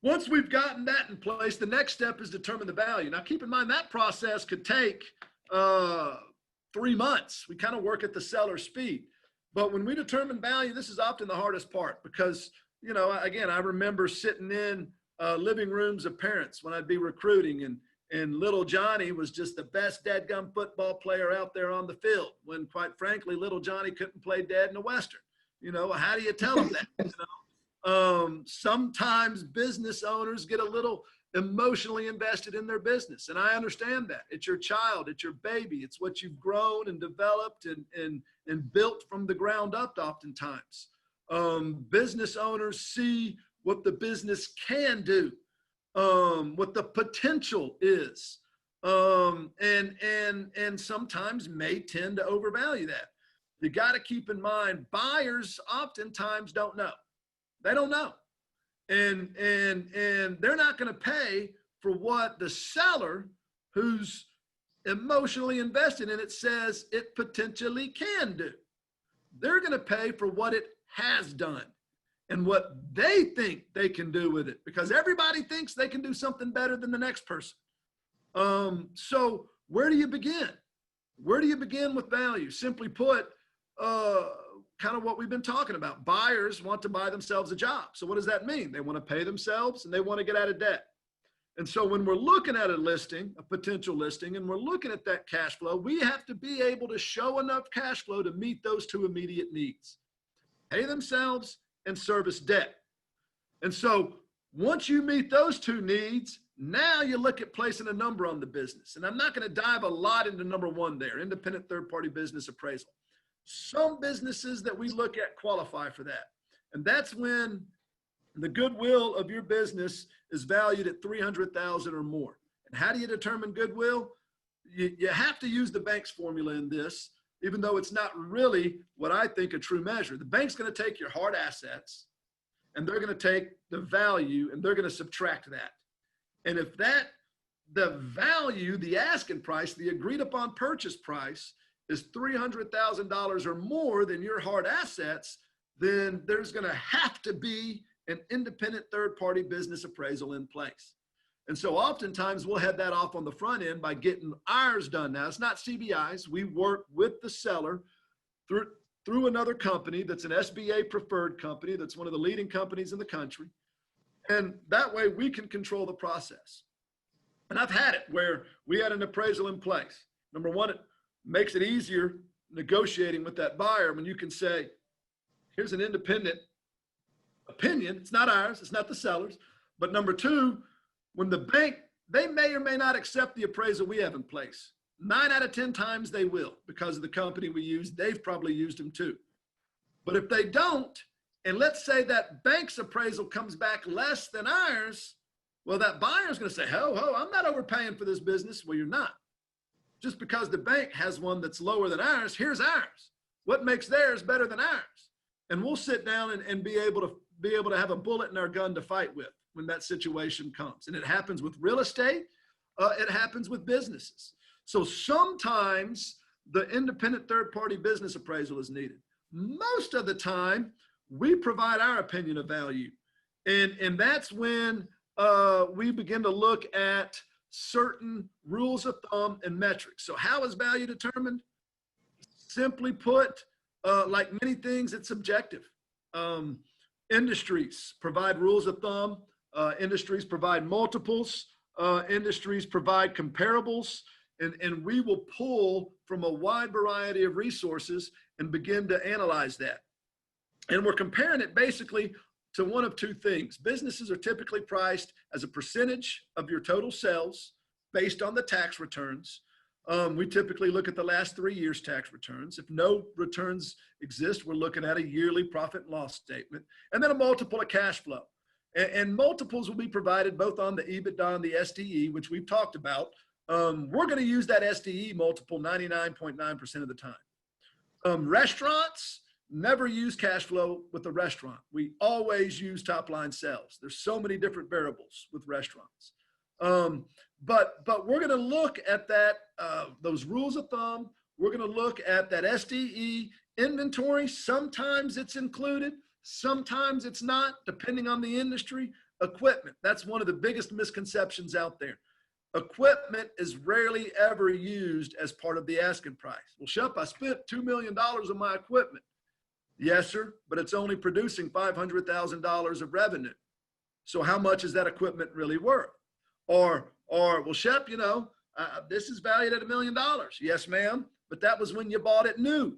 once we've gotten that in place, the next step is determine the value. Now keep in mind that process could take 3 months. We kind of work at the seller's speed. But when we determine value, this is often the hardest part because, you know, again, I remember sitting in living rooms of parents when I'd be recruiting, and little Johnny was just the best dadgum football player out there on the field, when quite frankly, little Johnny couldn't play dead in a Western. You know, how do you tell them that? You know? Sometimes business owners get a little emotionally invested in their business, and I understand that. It's your child, it's your baby, it's what you've grown and developed and built from the ground up oftentimes. Business owners see what the business can do, what the potential is, and sometimes may tend to overvalue that. You got to keep in mind, buyers oftentimes don't know. They don't know, and they're not going to pay for what the seller, who's emotionally invested in it, says it potentially can do. They're going to pay for what it has done and what they think they can do with it, because everybody thinks they can do something better than the next person. So where do you begin? Where do you begin with value? Simply put, kind of what we've been talking about. Buyers want to buy themselves a job. So what does that mean? They want to pay themselves and they want to get out of debt. And so when we're looking at a listing, a potential listing, and we're looking at that cash flow, we have to be able to show enough cash flow to meet those 2 immediate needs: pay themselves and service debt. And so once you meet those 2 needs, now you look at placing a number on the business. And I'm not going to dive a lot into number 1 there, independent third-party business appraisal. Some businesses that we look at qualify for that. And that's when the goodwill of your business is valued at 300,000 or more. And how do you determine goodwill? You have to use the bank's formula in this, even though it's not really what I think a true measure. The bank's going to take your hard assets and they're going to take the value and they're going to subtract that. And if the value, the asking price, the agreed upon purchase price is $300,000 or more than your hard assets, then there's going to have to be an independent third-party business appraisal in place. And so oftentimes we'll head that off on the front end by getting ours done. Now, it's not CBI's. We work with the seller through another company that's an SBA preferred company that's one of the leading companies in the country. And that way we can control the process. And I've had it where we had an appraisal in place. Number one, it makes it easier negotiating with that buyer when you can say, here's an independent opinion. It's not ours. It's not the seller's. But number two, when the bank, they may or may not accept the appraisal we have in place. 9 out of 10 times they will, because of the company we use. They've probably used them too. But if they don't, and let's say that bank's appraisal comes back less than ours, well, that buyer's going to say, I'm not overpaying for this business. Well, you're not. Just because the bank has one that's lower than ours, here's ours. What makes theirs better than ours? And we'll sit down and be able to have a bullet in our gun to fight with when that situation comes. And it happens with real estate. It happens with businesses. So sometimes the independent third-party business appraisal is needed. Most of the time, we provide our opinion of value. And that's when we begin to look at certain rules of thumb and metrics. So how is value determined? Simply put, like many things, it's subjective. Industries provide rules of thumb. Industries provide multiples. Industries provide comparables. And we will pull from a wide variety of resources and begin to analyze that. And we're comparing it basically to one of two things. Businesses are typically priced as a percentage of your total sales based on the tax returns. We typically look at the last 3 years' tax returns. If no returns exist, we're looking at a yearly profit and loss statement, and then a multiple of cash flow. And multiples will be provided both on the EBITDA and the SDE, which we've talked about. We're going to use that SDE multiple 99.9% of the time. Restaurants never use cash flow with the restaurant. We always use top line sales. There's so many different variables with restaurants. But we're going to look at that, those rules of thumb. We're going to look at that SDE inventory. Sometimes it's included, sometimes it's not, depending on the industry. Equipment, that's one of the biggest misconceptions out there. Equipment is rarely ever used as part of the asking price. Well, Shep, I spent $2 million on my equipment. Yes, sir, but it's only producing $500,000 of revenue. So how much is that equipment really worth? Or well, Shep, this is valued at $1 million. Yes, ma'am, but that was when you bought it new.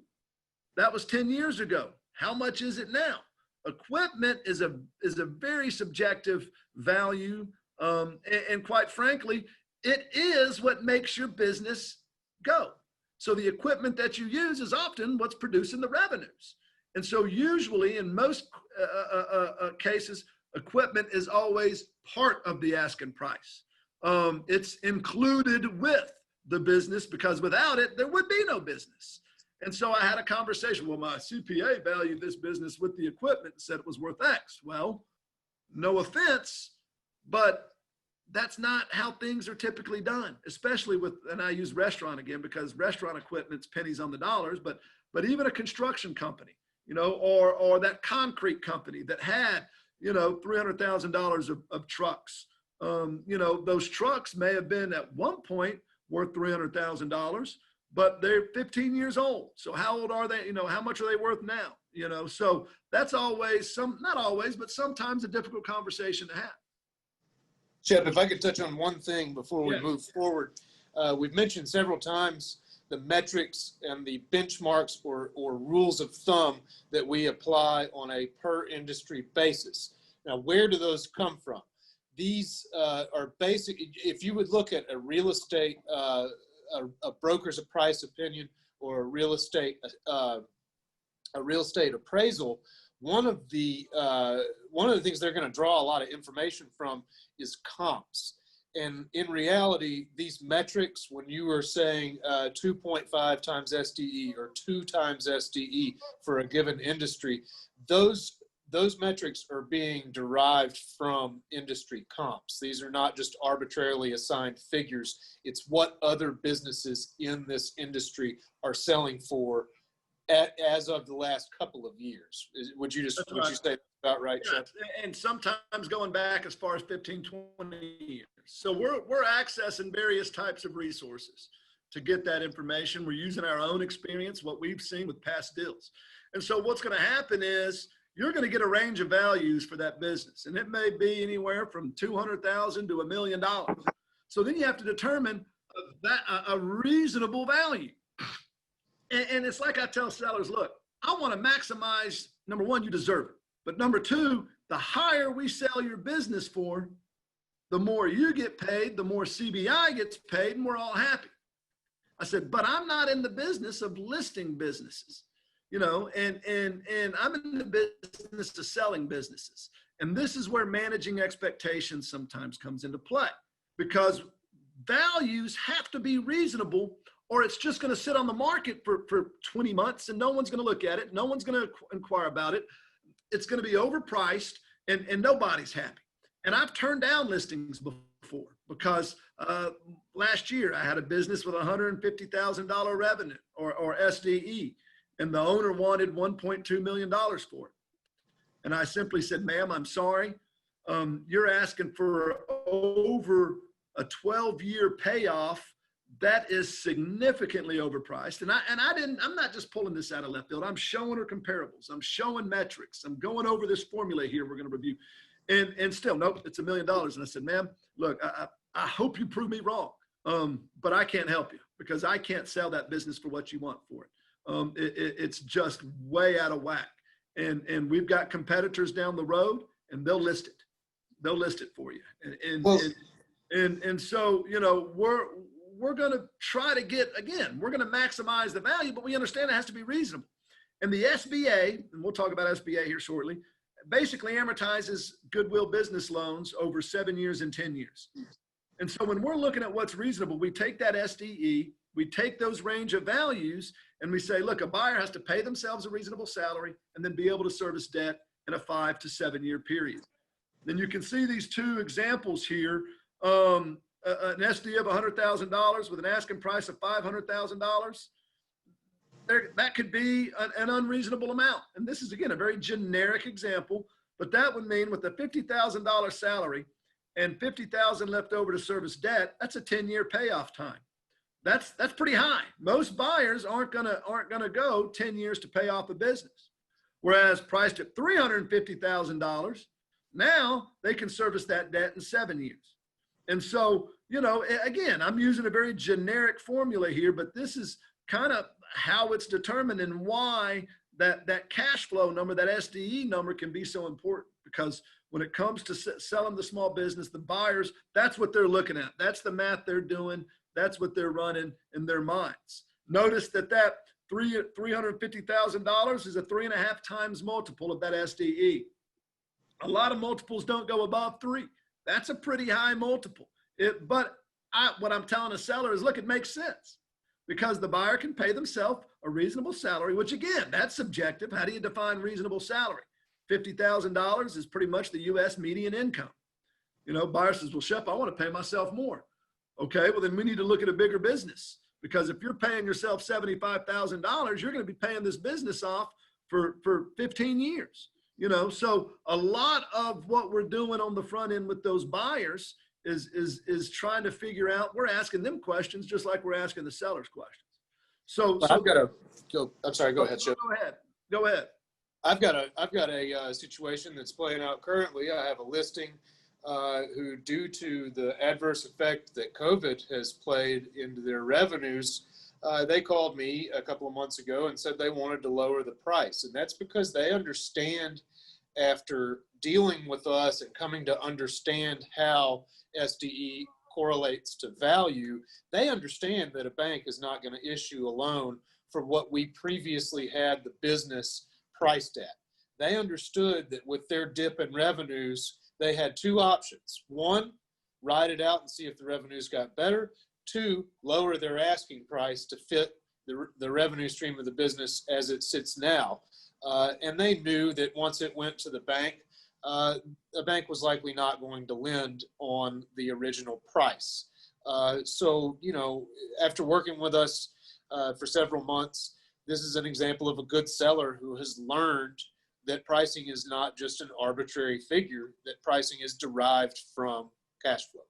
That was 10 years ago. How much is it now? Equipment is a very subjective value, and quite frankly, it is what makes your business go. So the equipment that you use is often what's producing the revenues. And so usually in most cases, equipment is always part of the asking price. It's included with the business, because without it, there would be no business. And so I had a conversation. Well, my CPA valued this business with the equipment and said it was worth X. Well, no offense, but that's not how things are typically done, especially with, and I use restaurant again because restaurant equipment's pennies on the dollars, but even a construction company, or that concrete company that had, $300,000 of trucks. Those trucks may have been at one point worth $300,000, but they're 15 years old. So how old are they? How much are they worth now? So that's always not always, but sometimes a difficult conversation to have. Shep, if I could touch on one thing before we Yes. move forward. We've mentioned several times the metrics and the benchmarks or rules of thumb that we apply on a per industry basis. Now, where do those come from? These are basic. If you would look at a real estate, a broker's price opinion, or a real estate a real estate appraisal, one of the things they're going to draw a lot of information from is comps. And in reality, these metrics, when you are saying 2.5 times SDE or 2 times SDE for a given industry, those metrics are being derived from industry comps. These are not just arbitrarily assigned figures. It's what other businesses in this industry are selling for as of the last couple of years. Would you say that's about right, Yeah, Shep? and sometimes going back as far as 15, 20 years. So we're accessing various types of resources to get that information. We're using our own experience, what we've seen with past deals. And so what's going to happen is you're going to get a range of values for that business. And it may be anywhere from $200,000 to $1 million. So then you have to determine a reasonable value. And it's like I tell sellers, look, I want to maximize, number one, you deserve it. But number two, the higher we sell your business for, the more you get paid, the more CBI gets paid, and we're all happy. I said, but I'm not in the business of listing businesses, and I'm in the business of selling businesses. And this is where managing expectations sometimes comes into play, because values have to be reasonable, or it's just going to sit on the market for 20 months and no one's going to look at it. No one's going to inquire about it. It's going to be overpriced and nobody's happy. And I've turned down listings before because last year I had a business with $150,000 revenue or SDE, and the owner wanted $1.2 million for it. And I simply said, ma'am, I'm sorry. You're asking for over a 12-year payoff. That is significantly overpriced. And I'm not just pulling this out of left field. I'm showing her comparables. I'm showing metrics. I'm going over this formula here we're going to review. And still, nope, it's $1 million. And I said, ma'am, look, I hope you prove me wrong. But I can't help you because I can't sell that business for what you want for it. It's just way out of whack. And we've got competitors down the road and they'll list it. They'll list it for you. And so, we're going to try to we're going to maximize the value, but we understand it has to be reasonable. And the SBA, and we'll talk about SBA here shortly, basically amortizes goodwill business loans over 7 years and 10 years. And so when we're looking at what's reasonable, we take that SDE, we take those range of values, and we say, look, a buyer has to pay themselves a reasonable salary and then be able to service debt in a 5 to 7 year period. Then you can see these two examples here. An SD of $100,000 with an asking price of $500,000, that could be an unreasonable amount. And this is, again, a very generic example, but that would mean with a $50,000 salary and $50,000 left over to service debt, that's a 10-year payoff time. That's pretty high. Most buyers aren't gonna go 10 years to pay off a business. Whereas priced at $350,000, now they can service that debt in 7 years. And so, again, I'm using a very generic formula here, but this is kind of how it's determined and why that cash flow number, that SDE number can be so important, because when it comes to selling the small business, the buyers, that's what they're looking at. That's the math they're doing. That's what they're running in their minds. Notice that $350,000 is a 3.5 times multiple of that SDE. A lot of multiples don't go above 3. That's a pretty high multiple. What I'm telling a seller is, look, it makes sense because the buyer can pay themselves a reasonable salary, which again, that's subjective. How do you define reasonable salary? $50,000 is pretty much the U.S. median income. Buyer says, well, Shep, I want to pay myself more. Okay, well, then we need to look at a bigger business, because if you're paying yourself $75,000, you're going to be paying this business off for 15 years. So a lot of what we're doing on the front end with those buyers is trying to figure out, we're asking them questions just like we're asking the sellers questions. So I've got to go. I'm sorry. Go ahead, Shep. Go ahead. I've got a situation that's playing out currently. I have a listing who, due to the adverse effect that COVID has played into their revenues, they called me a couple of months ago and said they wanted to lower the price. And that's because they understand, after dealing with us and coming to understand how SDE correlates to value, they understand that a bank is not going to issue a loan for what we previously had the business priced at. They understood that with their dip in revenues, they had two options. One, ride it out and see if the revenues got better. Two, lower their asking price to fit the revenue stream of the business as it sits now. And they knew that once it went to the bank was likely not going to lend on the original price. So, you know, after working with us for several months, this is an example of a good seller who has learned that pricing is not just an arbitrary figure, that pricing is derived from cash flow.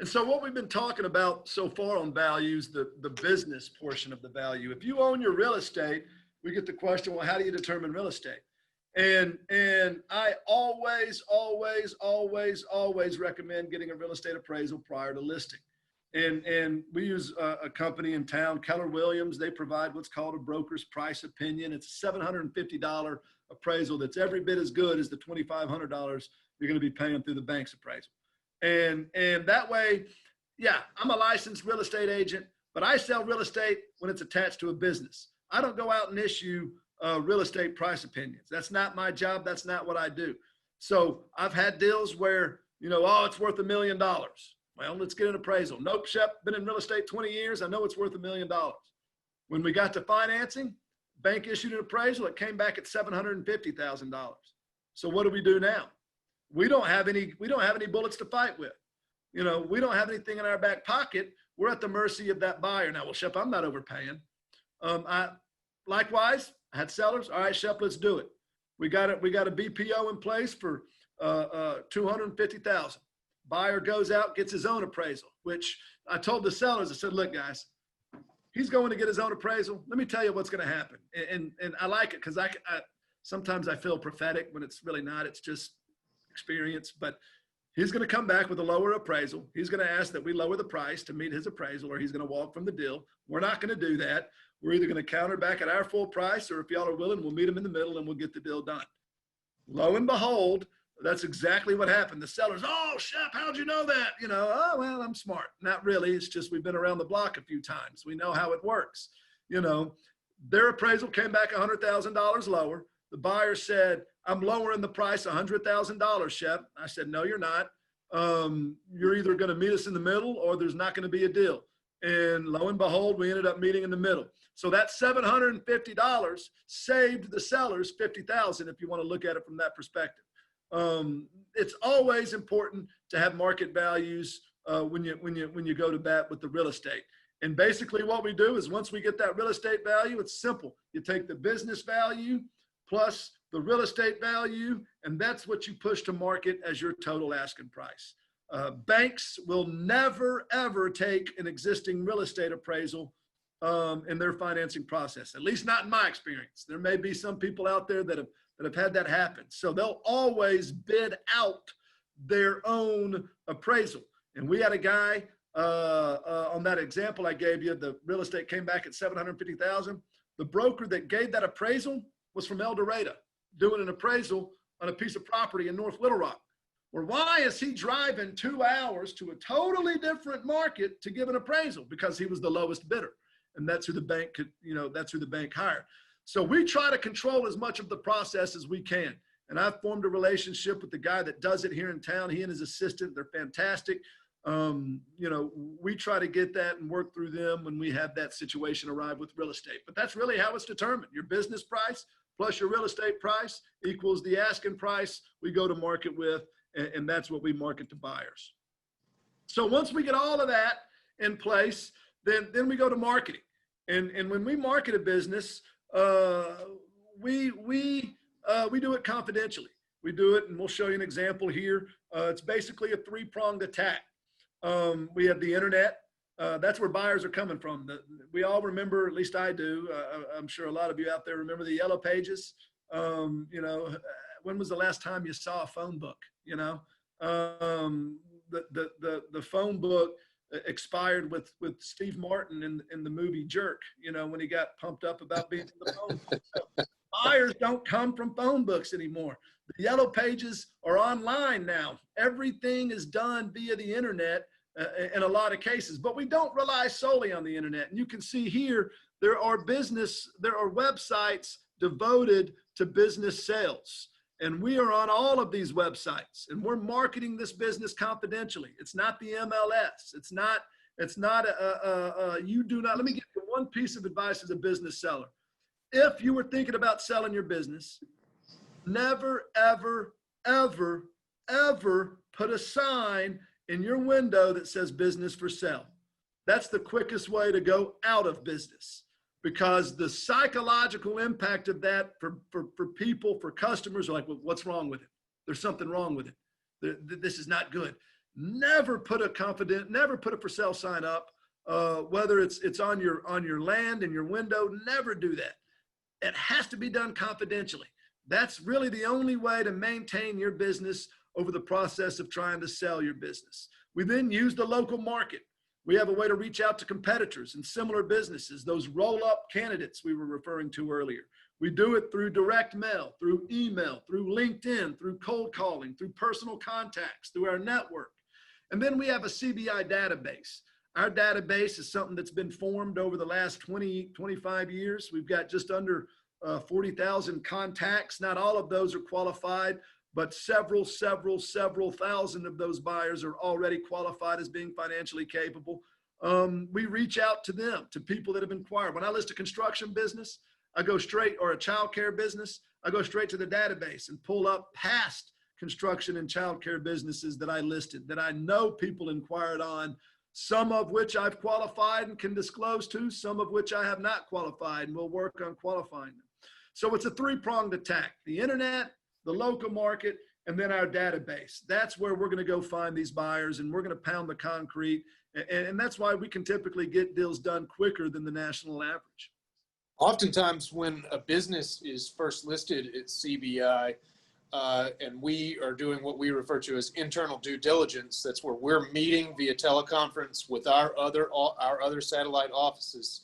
And so what we've been talking about so far on values, the business portion of the value. If you own your real estate, we get the question, well, how do you determine real estate? And I always recommend getting a real estate appraisal prior to listing. And we use a company in town, Keller Williams. They provide what's called a broker's price opinion. It's a $750 appraisal that's every bit as good as the $2,500 you're going to be paying through the bank's appraisal. And that way, yeah, I'm a licensed real estate agent, but I sell real estate when it's attached to a business. I don't go out and issue real estate price opinions. That's not my job. That's not what I do. So I've had deals where, you know, oh, it's worth $1 million. Well, let's get an appraisal. Nope, Shep, been in real estate 20 years. I know it's worth $1 million. When we got to financing, bank issued an appraisal. It came back at $750,000. So what do we do now? We don't have any bullets to fight with. You know, we don't have anything in our back pocket. We're at the mercy of that buyer. Now, well, Shep, I'm not overpaying. Likewise, I had sellers. All right, Shep, let's do it. We got a BPO in place for $250,000. Buyer goes out, gets his own appraisal, which I told the sellers, I said, look, guys, he's going to get his own appraisal. Let me tell you what's going to happen. And I like it because I sometimes I feel prophetic when it's really not. It's just experience. But he's going to come back with a lower appraisal. He's going to ask that we lower the price to meet his appraisal, or he's going to walk from the deal. We're not going to do that. We're either going to counter back at our full price, or if y'all are willing, we'll meet him in the middle and we'll get the deal done. Lo and behold, that's exactly what happened. The sellers, oh, Shep, how'd you know that? You know, oh, well, I'm smart. Not really. It's just we've been around the block a few times. We know how it works. You know, their appraisal came back $100,000 lower. The buyer said, I'm lowering the price $100,000, Shep. I said, no, you're not. You're either going to meet us in the middle or there's not going to be a deal. And lo and behold, we ended up meeting in the middle. So that $750 saved the sellers $50,000 if you want to look at it from that perspective. It's always important to have market values when you go to bat with the real estate. And basically what we do is once we get that real estate value, it's simple. You take the business value plus the real estate value, and that's what you push to market as your total asking price. Banks will never, ever take an existing real estate appraisal in their financing process, at least not in my experience. There may be some people out there that have had that happen. So they'll always bid out their own appraisal. And we had a guy on that example I gave you, the real estate came back at $750,000. The broker that gave that appraisal was from El Dorado, doing an appraisal on a piece of property in North Little Rock. Well, why is he driving 2 hours to a totally different market to give an appraisal? Because he was the lowest bidder. And that's who the bank could, you know, that's who the bank hired. So we try to control as much of the process as we can. And I've formed a relationship with the guy that does it here in town. He and his assistant, they're fantastic. You know, we try to get that and work through them when we have that situation arrive with real estate. But that's really how it's determined. Your business price plus your real estate price equals the asking price we go to market with, and that's what we market to buyers. So once we get all of that in place, then we go to marketing. And when we market a business, we do it confidentially. We do it, and we'll show you an example here. It's basically a three-pronged attack. We have the internet. That's where buyers are coming from. We all remember, at least I do. I'm sure a lot of you out there remember the yellow pages. You know, when was the last time you saw a phone book? You know, the phone book expired with Steve Martin in the movie Jerk, you know, when he got pumped up about being in the phone book. So buyers don't come from phone books anymore. The yellow pages are online now. Everything is done via the internet in a lot of cases, but we don't rely solely on the internet. And you can see here, There are websites devoted to business sales. And we are on all of these websites, and we're marketing this business confidentially. It's not the MLS. You do not, let me give you one piece of advice as a business seller. If you were thinking about selling your business, never, ever, ever, ever put a sign in your window that says business for sale. That's the quickest way to go out of business, because the psychological impact of that for people, for customers are like, well, what's wrong with it? There's something wrong with it. This is not good. Never put a for sale sign up, whether it's on your land and your window. Never do that. It has to be done confidentially. That's really the only way to maintain your business over the process of trying to sell your business. We then use the local market. We have a way to reach out to competitors and similar businesses, those roll-up candidates we were referring to earlier. We do it through direct mail, through email, through LinkedIn, through cold calling, through personal contacts, through our network. And then we have a CBI database. Our database is something that's been formed over the last 25 years. We've got just under 40,000 contacts. Not all of those are qualified, but several thousand of those buyers are already qualified as being financially capable. We reach out to them, to people that have inquired. When I list a construction business, I go straight, or a childcare business, I go straight to the database and pull up past construction and childcare businesses that I listed, that I know people inquired on, some of which I've qualified and can disclose to, some of which I have not qualified, and we'll work on qualifying them. So it's a three-pronged attack: the internet, the local market, and then our database. That's where we're going to go find these buyers, and we're going to pound the concrete. And that's why we can typically get deals done quicker than the national average. Oftentimes when a business is first listed at CBI, and we are doing what we refer to as internal due diligence, that's where we're meeting via teleconference with our other satellite offices.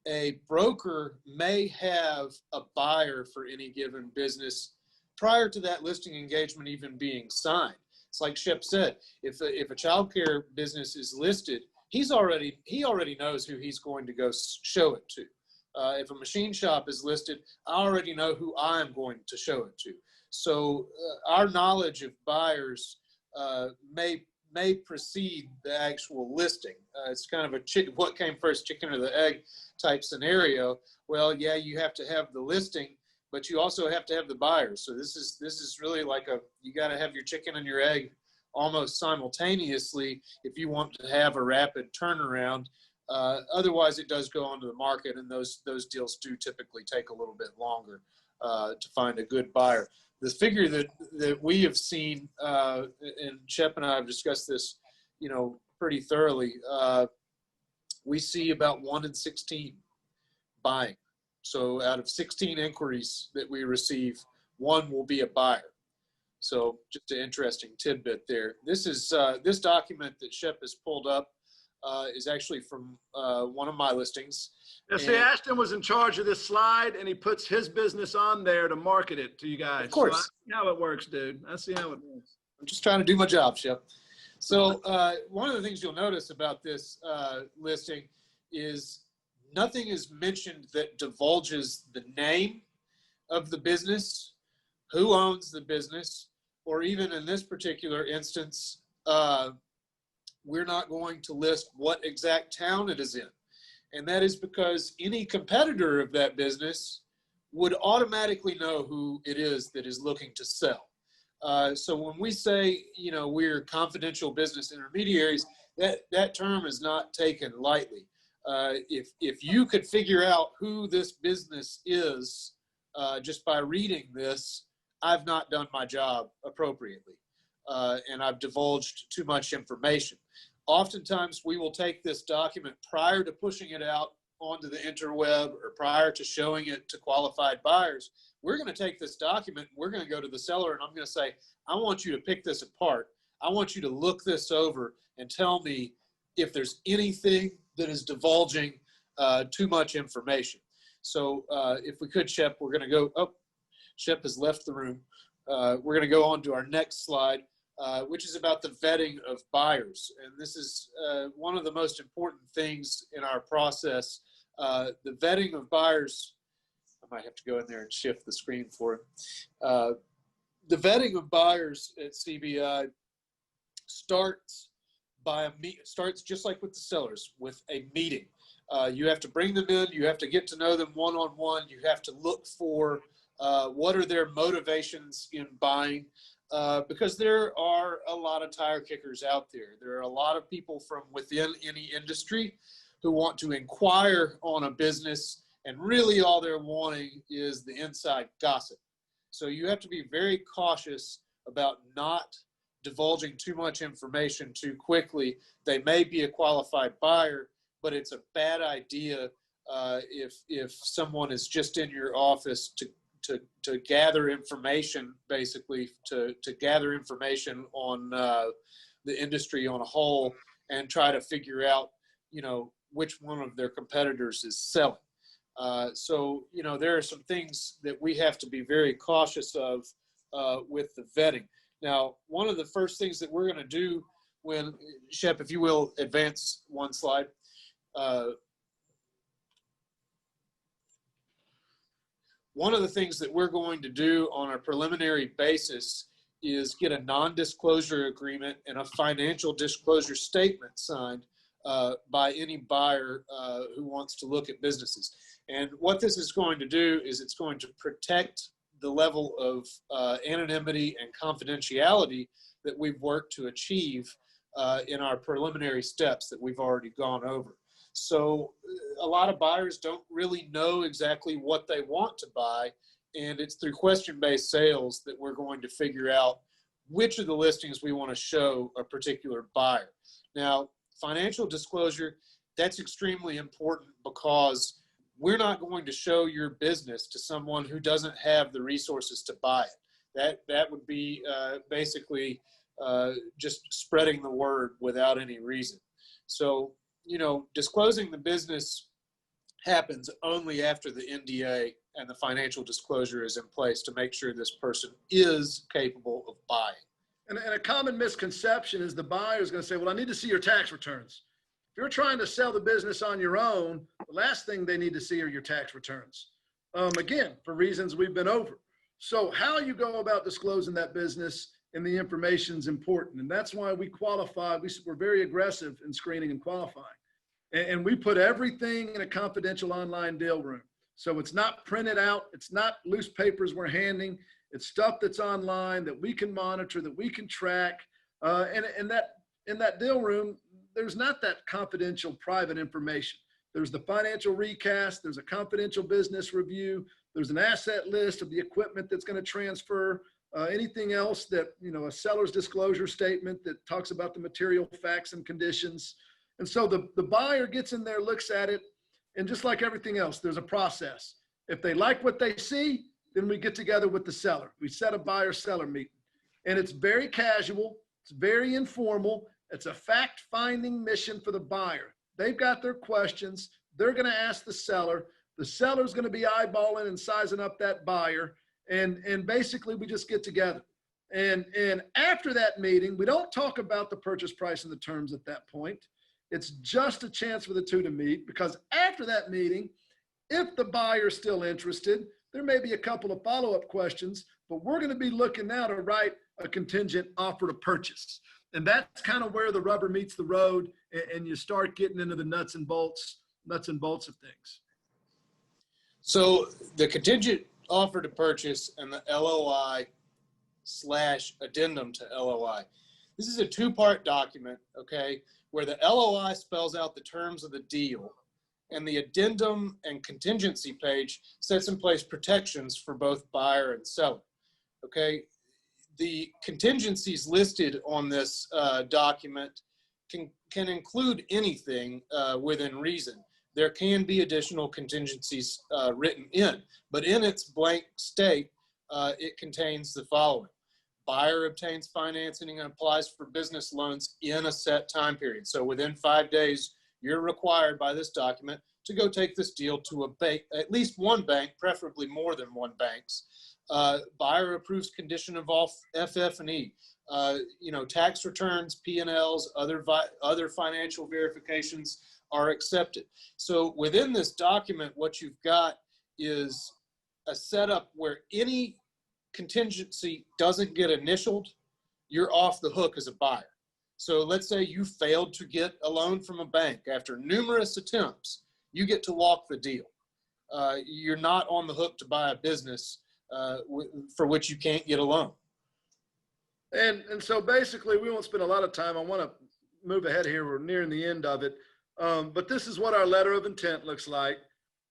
A broker may have a buyer for any given business prior to that listing engagement even being signed. It's like Shep said, if a childcare business is listed, he already knows who he's going to go show it to. If a machine shop is listed, I already know who I'm going to show it to. So our knowledge of buyers may precede the actual listing. It's kind of what came first, chicken or the egg type scenario. Well, yeah, you have to have the listing, but you also have to have the buyers. So this is really like you got to have your chicken and your egg almost simultaneously if you want to have a rapid turnaround. Otherwise, it does go onto the market, and those deals do typically take a little bit longer to find a good buyer. The figure that we have seen, and Shep and I have discussed this, pretty thoroughly. We see about 1 in 16 buying. So out of 16 inquiries that we receive, 1 will be a buyer. So just an interesting tidbit there. This is this document that Shep has pulled up is actually from one of my listings. Now, see, Ashton was in charge of this slide, and he puts his business on there to market it to you guys. Of course. So I see how it works, dude. I see how it works. I'm just trying to do my job, Shep. So one of the things you'll notice about this listing is nothing is mentioned that divulges the name of the business, who owns the business, or even in this particular instance, we're not going to list what exact town it is in. And that is because any competitor of that business would automatically know who it is that is looking to sell. So when we say, we're confidential business intermediaries, that term is not taken lightly. If you could figure out who this business is just by reading this, I've not done my job appropriately, and I've divulged too much information. Oftentimes, we will take this document prior to pushing it out onto the interweb or prior to showing it to qualified buyers. We're going to take this document, we're going to go to the seller, and I'm going to say, I want you to pick this apart. I want you to look this over and tell me if there's anything that is divulging too much information. So if we could, Shep, we're going to go, Shep has left the room. We're going to go on to our next slide, which is about the vetting of buyers. And this is one of the most important things in our process The vetting of buyers, I might have to go in there and shift the screen for it. The vetting of buyers at CBI starts just like with the sellers, with a meeting. You have to bring them in, you have to get to know them one-on-one, you have to look for what are their motivations in buying, because there are a lot of tire kickers out there. There are a lot of people from within any industry who want to inquire on a business, and really all they're wanting is the inside gossip. So you have to be very cautious about not divulging too much information too quickly. They may be a qualified buyer, but it's a bad idea if someone is just in your office to gather information, basically to gather information on the industry on a whole, and try to figure out, which one of their competitors is selling. So, there are some things that we have to be very cautious of with the vetting. Now, one of the first things that we're going to do when, Shep, if you will, advance one slide. One of the things that we're going to do on a preliminary basis is get a non-disclosure agreement and a financial disclosure statement signed by any buyer who wants to look at businesses. And what this is going to do is it's going to protect the level of anonymity and confidentiality that we've worked to achieve in our preliminary steps that we've already gone over. So a lot of buyers don't really know exactly what they want to buy, and it's through question-based sales that we're going to figure out which of the listings we want to show a particular buyer. Now, financial disclosure, that's extremely important, because we're not going to show your business to someone who doesn't have the resources to buy it. That would be basically just spreading the word without any reason. So, disclosing the business happens only after the NDA and the financial disclosure is in place to make sure this person is capable of buying. And a common misconception is the buyer is going to say, well, I need to see your tax returns. If you're trying to sell the business on your own, the last thing they need to see are your tax returns. Again, for reasons we've been over. So how you go about disclosing that business and the information is important. And that's why we qualify. We're very aggressive in screening and qualifying. And we put everything in a confidential online deal room. So it's not printed out. It's not loose papers we're handing. It's stuff that's online that we can monitor, that we can track. And in that deal room, there's not that confidential private information. There's the financial recast. There's a confidential business review. There's an asset list of the equipment that's going to transfer. Anything else that, a seller's disclosure statement that talks about the material facts and conditions. And so the buyer gets in there, looks at it, and just like everything else, there's a process. If they like what they see, then we get together with the seller. We set a buyer-seller meeting. And it's very casual. It's very informal. It's a fact-finding mission for the buyer. They've got their questions. They're going to ask the seller. The seller's going to be eyeballing and sizing up that buyer. And basically, we just get together. And after that meeting, we don't talk about the purchase price and the terms at that point. It's just a chance for the two to meet, because after that meeting, if the buyer's still interested, there may be a couple of follow-up questions, but we're going to be looking now to write a contingent offer to purchase. And that's kind of where the rubber meets the road, and you start getting into the nuts and bolts of things. So the contingent offer to purchase and the LOI/addendum to LOI. This is a two-part document, okay, where the LOI spells out the terms of the deal, and the addendum and contingency page sets in place protections for both buyer and seller, okay? The contingencies listed on this document can include anything within reason. There can be additional contingencies written in, but in its blank state, it contains the following. Buyer obtains financing and applies for business loans in a set time period. So within 5 days, you're required by this document to go take this deal to a bank, at least one bank, preferably more than one banks. Buyer approves condition of all FF&E, tax returns, P&Ls, other financial verifications, are accepted. So within this document, what you've got is a setup where any contingency doesn't get initialed, you're off the hook as a buyer. So let's say you failed to get a loan from a bank after numerous attempts, you get to walk the deal. You're not on the hook to buy a business for which you can't get a loan. And so basically, we won't spend a lot of time. I want to move ahead here. We're nearing the end of it. But this is what our letter of intent looks like.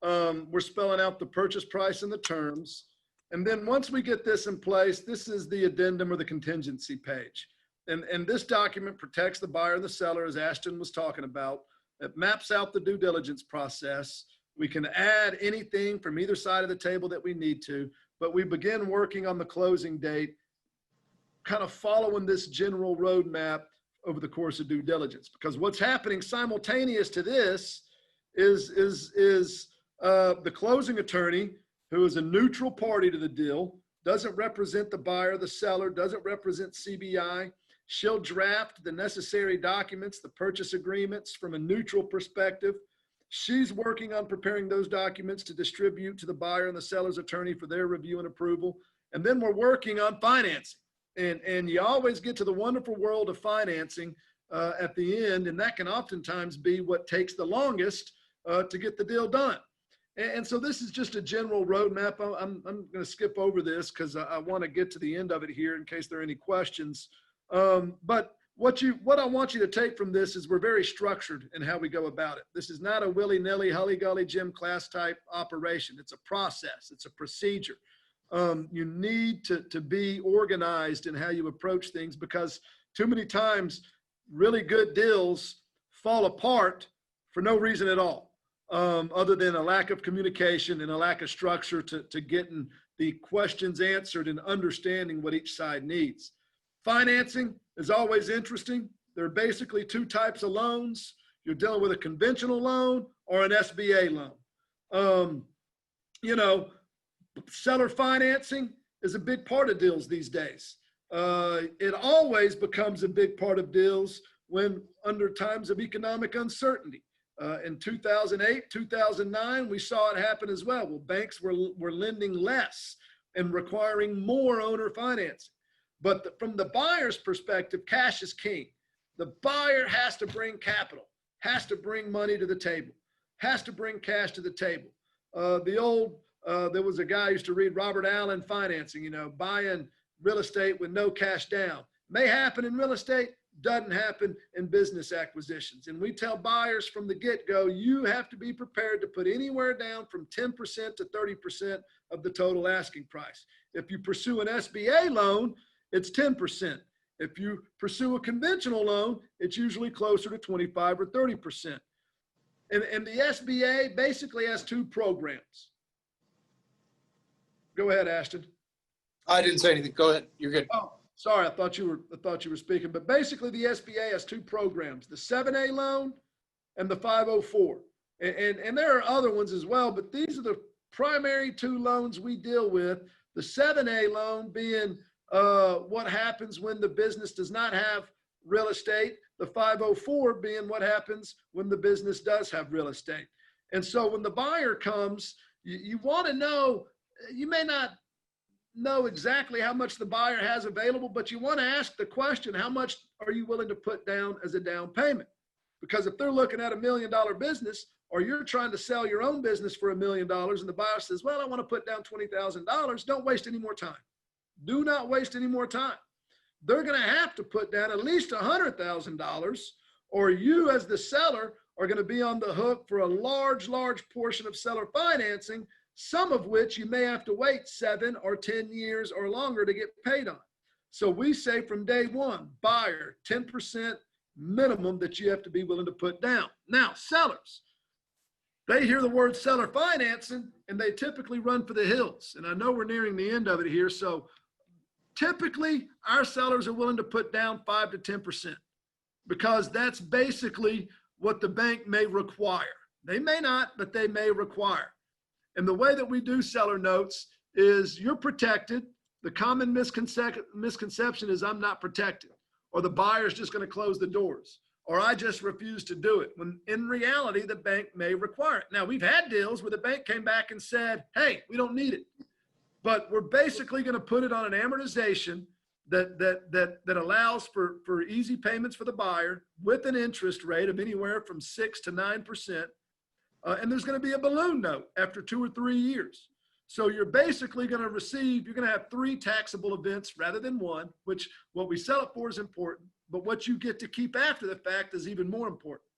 We're spelling out the purchase price and the terms. And then once we get this in place, this is the addendum or the contingency page. And this document protects the buyer and the seller, as Ashton was talking about. It maps out the due diligence process. We can add anything from either side of the table that we need to, but we begin working on the closing date, kind of following this general roadmap over the course of due diligence. Because what's happening simultaneous to this is the closing attorney, who is a neutral party to the deal, doesn't represent the buyer, the seller, doesn't represent CBI. She'll draft the necessary documents, the purchase agreements from a neutral perspective. She's working on preparing those documents to distribute to the buyer and the seller's attorney for their review and approval. And then we're working on financing. And you always get to the wonderful world of financing at the end, and that can oftentimes be what takes the longest to get the deal done. And so this is just a general roadmap. I'm going to skip over this because I want to get to the end of it here in case there are any questions. But what I want you to take from this is we're very structured in how we go about it. This is not a willy-nilly, hully-gully gym class type operation. It's a process. It's a procedure. You need to be organized in how you approach things, because too many times really good deals fall apart for no reason at all, other than a lack of communication and a lack of structure to getting the questions answered and understanding what each side needs. Financing is always interesting. There are basically two types of loans. You're dealing with a conventional loan or an SBA loan. Seller financing is a big part of deals these days. It always becomes a big part of deals when under times of economic uncertainty. In 2008, 2009, we saw it happen as well. Well, banks were lending less and requiring more owner financing. But from the buyer's perspective, cash is king. The buyer has to bring capital, has to bring money to the table, has to bring cash to the table. There was a guy who used to read Robert Allen Financing, buying real estate with no cash down. May happen in real estate, doesn't happen in business acquisitions. And we tell buyers from the get-go, you have to be prepared to put anywhere down from 10% to 30% of the total asking price. If you pursue an SBA loan, it's 10%. If you pursue a conventional loan, it's usually closer to 25 or 30%. And the SBA basically has two programs. Go ahead, Ashton. I didn't say anything. Go ahead. You're good. Oh, sorry. I thought you were speaking. But basically, the SBA has two programs: the 7A loan and the 504. And there are other ones as well, but these are the primary two loans we deal with. The 7A loan being what happens when the business does not have real estate. The 504 being what happens when the business does have real estate. And so when the buyer comes, you want to know. You may not know exactly how much the buyer has available, but you want to ask the question, how much are you willing to put down as a down payment? Because if they're looking at $1 million business, or you're trying to sell your own business for $1 million and the buyer says, well, I want to put down $20,000, don't waste any more time. Do not waste any more time. They're going to have to put down at least $100,000, or you as the seller are going to be on the hook for a large portion of seller financing, some of which you may have to wait 7 or 10 years or longer to get paid on. So we say from day one, buyer, 10% minimum that you have to be willing to put down. Now, sellers, they hear the word seller financing and they typically run for the hills. And I know we're nearing the end of it here. So typically our sellers are willing to put down 5 to 10% because that's basically what the bank may require. They may not, but they may require. And the way that we do seller notes is you're protected. The common misconception is I'm not protected, or the buyer's just going to close the doors, or I just refuse to do it, when in reality, the bank may require it. Now, we've had deals where the bank came back and said, hey, we don't need it. But we're basically going to put it on an amortization that allows for easy payments for the buyer with an interest rate of anywhere from 6 to 9%. And there's going to be a balloon note after 2 or 3 years. So you're basically going to receive, you're going to have 3 taxable events rather than 1, which what we sell it for is important, but what you get to keep after the fact is even more important.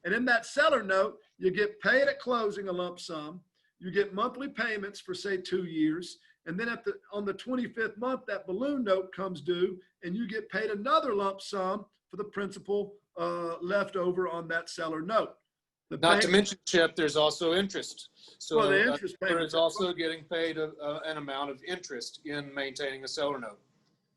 And in that seller note, you get paid at closing a lump sum, you get monthly payments for say 2 years, and then on the 25th month, that balloon note comes due and you get paid another lump sum for the principal left over on that seller note. Not to mention, Shep, there's also interest. So well, the interest there is also getting paid an amount of interest in maintaining a seller note.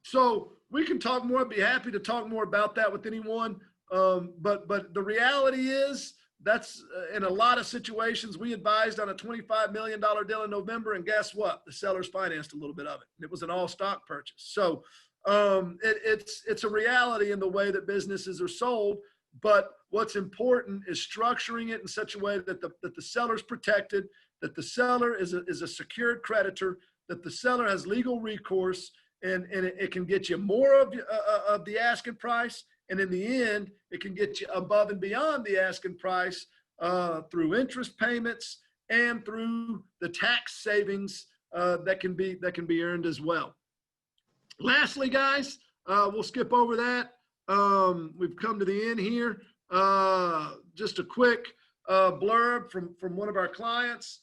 So we can talk more. I'd be happy to talk more about that with anyone. But the reality is that's in a lot of situations, we advised on a $25 million deal in November, and guess what? The sellers financed a little bit of it. And it was an all stock purchase. So it's a reality in the way that businesses are sold. But what's important is structuring it in such a way that the seller's protected, that the seller is a secured creditor, that the seller has legal recourse, and it can get you more of the asking price. And in the end, it can get you above and beyond the asking price through interest payments and through the tax savings that can be earned as well. Lastly, guys, we'll skip over that. We've come to the end here. Just a quick blurb from one of our clients.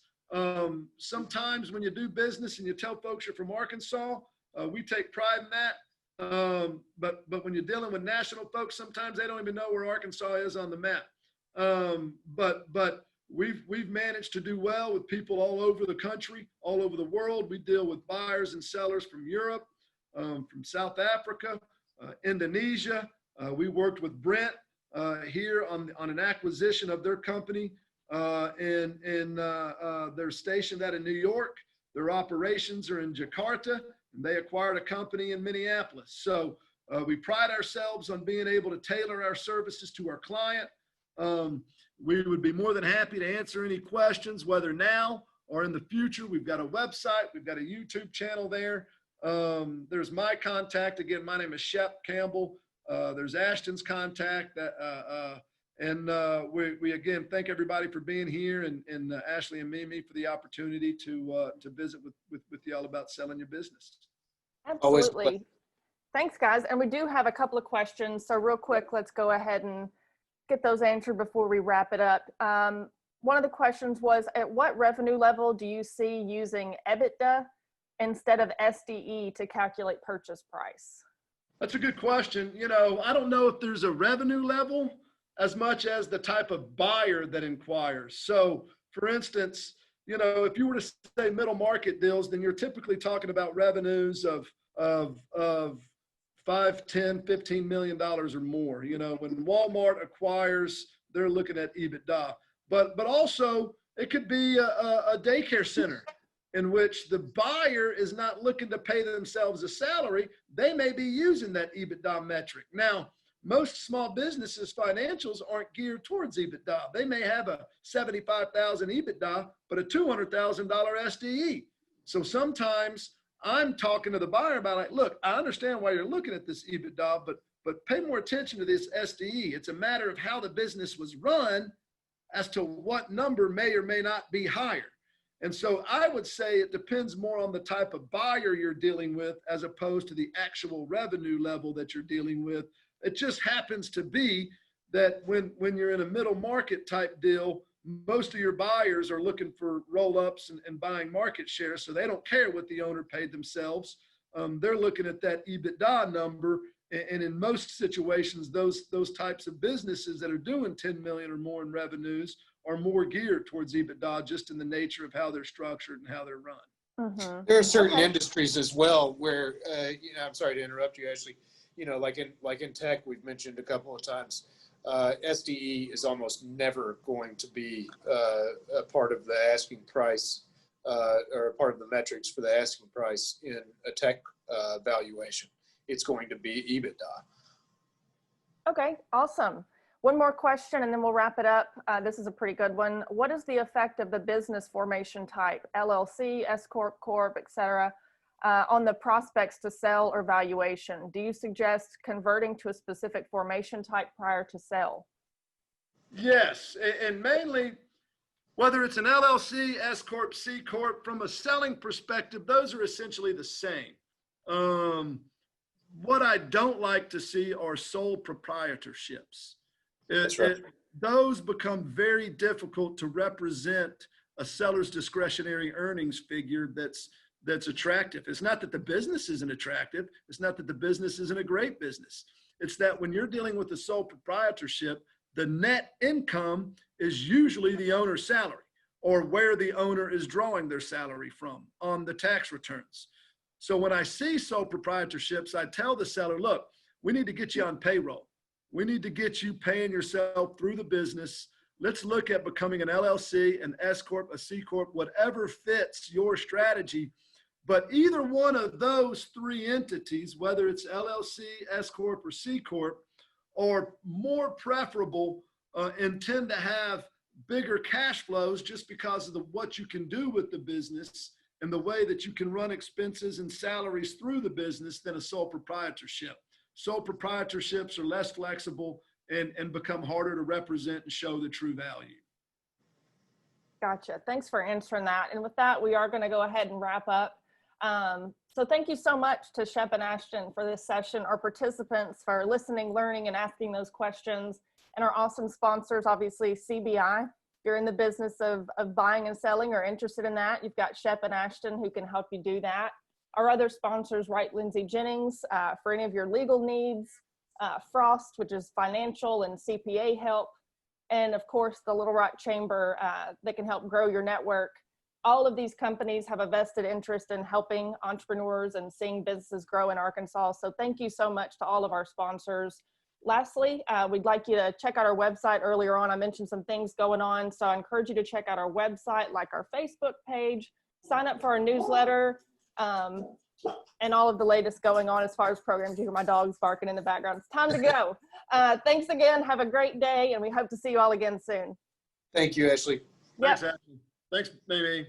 Sometimes when you do business and you tell folks you're from Arkansas, we take pride in that. But when you're dealing with national folks, sometimes they don't even know where Arkansas is on the map. But we've managed to do well with people all over the country, all over the world. We deal with buyers and sellers from Europe, from South Africa, Indonesia. We worked with Brent here on an acquisition of their company, and they're stationed out of New York. Their operations are in Jakarta, and they acquired a company in Minneapolis. So we pride ourselves on being able to tailor our services to our client. We would be more than happy to answer any questions, whether now or in the future. We've got a website. We've got a YouTube channel there. There's my contact. Again, my name is Shep, Campbell. There's Ashton's contact. We again thank everybody for being here, and Ashley and Mimi for the opportunity to visit with y'all about selling your business. Absolutely. Thanks, guys. And we do have a couple of questions. So real quick, let's go ahead and get those answered before we wrap it up. One of the questions was, at what revenue level do you see using EBITDA instead of SDE to calculate purchase price? That's a good question. You know, I don't know if there's a revenue level as much as the type of buyer that inquires. So for instance, you know, if you were to say middle market deals, then you're typically talking about revenues of 5, 10, $15 million or more. You know, when Walmart acquires, they're looking at EBITDA. But also it could be a daycare center in which the buyer is not looking to pay themselves a salary. They may be using that EBITDA metric. Now, most small businesses' financials aren't geared towards EBITDA. They may have a $75,000 EBITDA, but a $200,000 SDE. So sometimes I'm talking to the buyer about, like, look, I understand why you're looking at this EBITDA, but pay more attention to this SDE. It's a matter of how the business was run as to what number may or may not be higher. And so I would say it depends more on the type of buyer you're dealing with as opposed to the actual revenue level that you're dealing with. It just happens to be that when you're in a middle market type deal, most of your buyers are looking for roll-ups and buying market share, so they don't care what the owner paid themselves. They're looking at that EBITDA number, and in most situations, those types of businesses that are doing 10 million or more in revenues are more geared towards EBITDA, just in the nature of how they're structured and how they're run. Mm-hmm. There are certain industries as well where, you know, I'm sorry to interrupt you, Ashley. You know, like in tech, we've mentioned a couple of times, SDE is almost never going to be a part of the asking price or a part of the metrics for the asking price in a tech valuation. It's going to be EBITDA. Okay, awesome. One more question and then we'll wrap it up. This is a pretty good one. What is the effect of the business formation type, LLC, S Corp, Corp, et cetera, on the prospects to sell or valuation? Do you suggest converting to a specific formation type prior to sale? Yes, and mainly whether it's an LLC, S Corp, C Corp, from a selling perspective, those are essentially the same. What I don't like to see are sole proprietorships. That's right. Those become very difficult to represent a seller's discretionary earnings figure that's attractive. It's not that the business isn't attractive. It's not that the business isn't a great business. It's that when you're dealing with a sole proprietorship, the net income is usually the owner's salary or where the owner is drawing their salary from on the tax returns. So when I see sole proprietorships, I tell the seller, look, we need to get you on payroll. We need to get you paying yourself through the business. Let's look at becoming an LLC, an S Corp, a C Corp, whatever fits your strategy. But either one of those three entities, whether it's LLC, S Corp, or C Corp, are more preferable and tend to have bigger cash flows just because of what you can do with the business and the way that you can run expenses and salaries through the business than a sole proprietorship. Sole proprietorships are less flexible and become harder to represent and show the true value. Gotcha. Thanks for answering that. And with that, we are going to go ahead and wrap up. So thank you so much to Shep and Ashton for this session, our participants for listening, learning, and asking those questions, and our awesome sponsors, obviously CBI. If you're in the business of buying and selling or interested in that, you've got Shep and Ashton who can help you do that. Our other sponsors, Wright Lindsay Jennings, for any of your legal needs, Frost, which is financial and CPA help, and of course the Little Rock Chamber that can help grow your network. All of these companies have a vested interest in helping entrepreneurs and seeing businesses grow in Arkansas. So thank you so much to all of our sponsors. Lastly, we'd like you to check out our website. Earlier on, I mentioned some things going on. So I encourage you to check out our website, like our Facebook page, sign up for our newsletter, and all of the latest going on as far as programs. You hear my dogs barking in the background. It's time to go. Thanks again. Have a great day, and we hope to see you all again soon. Thank you, Ashley. Thanks, Ashton. Thanks, Mimi.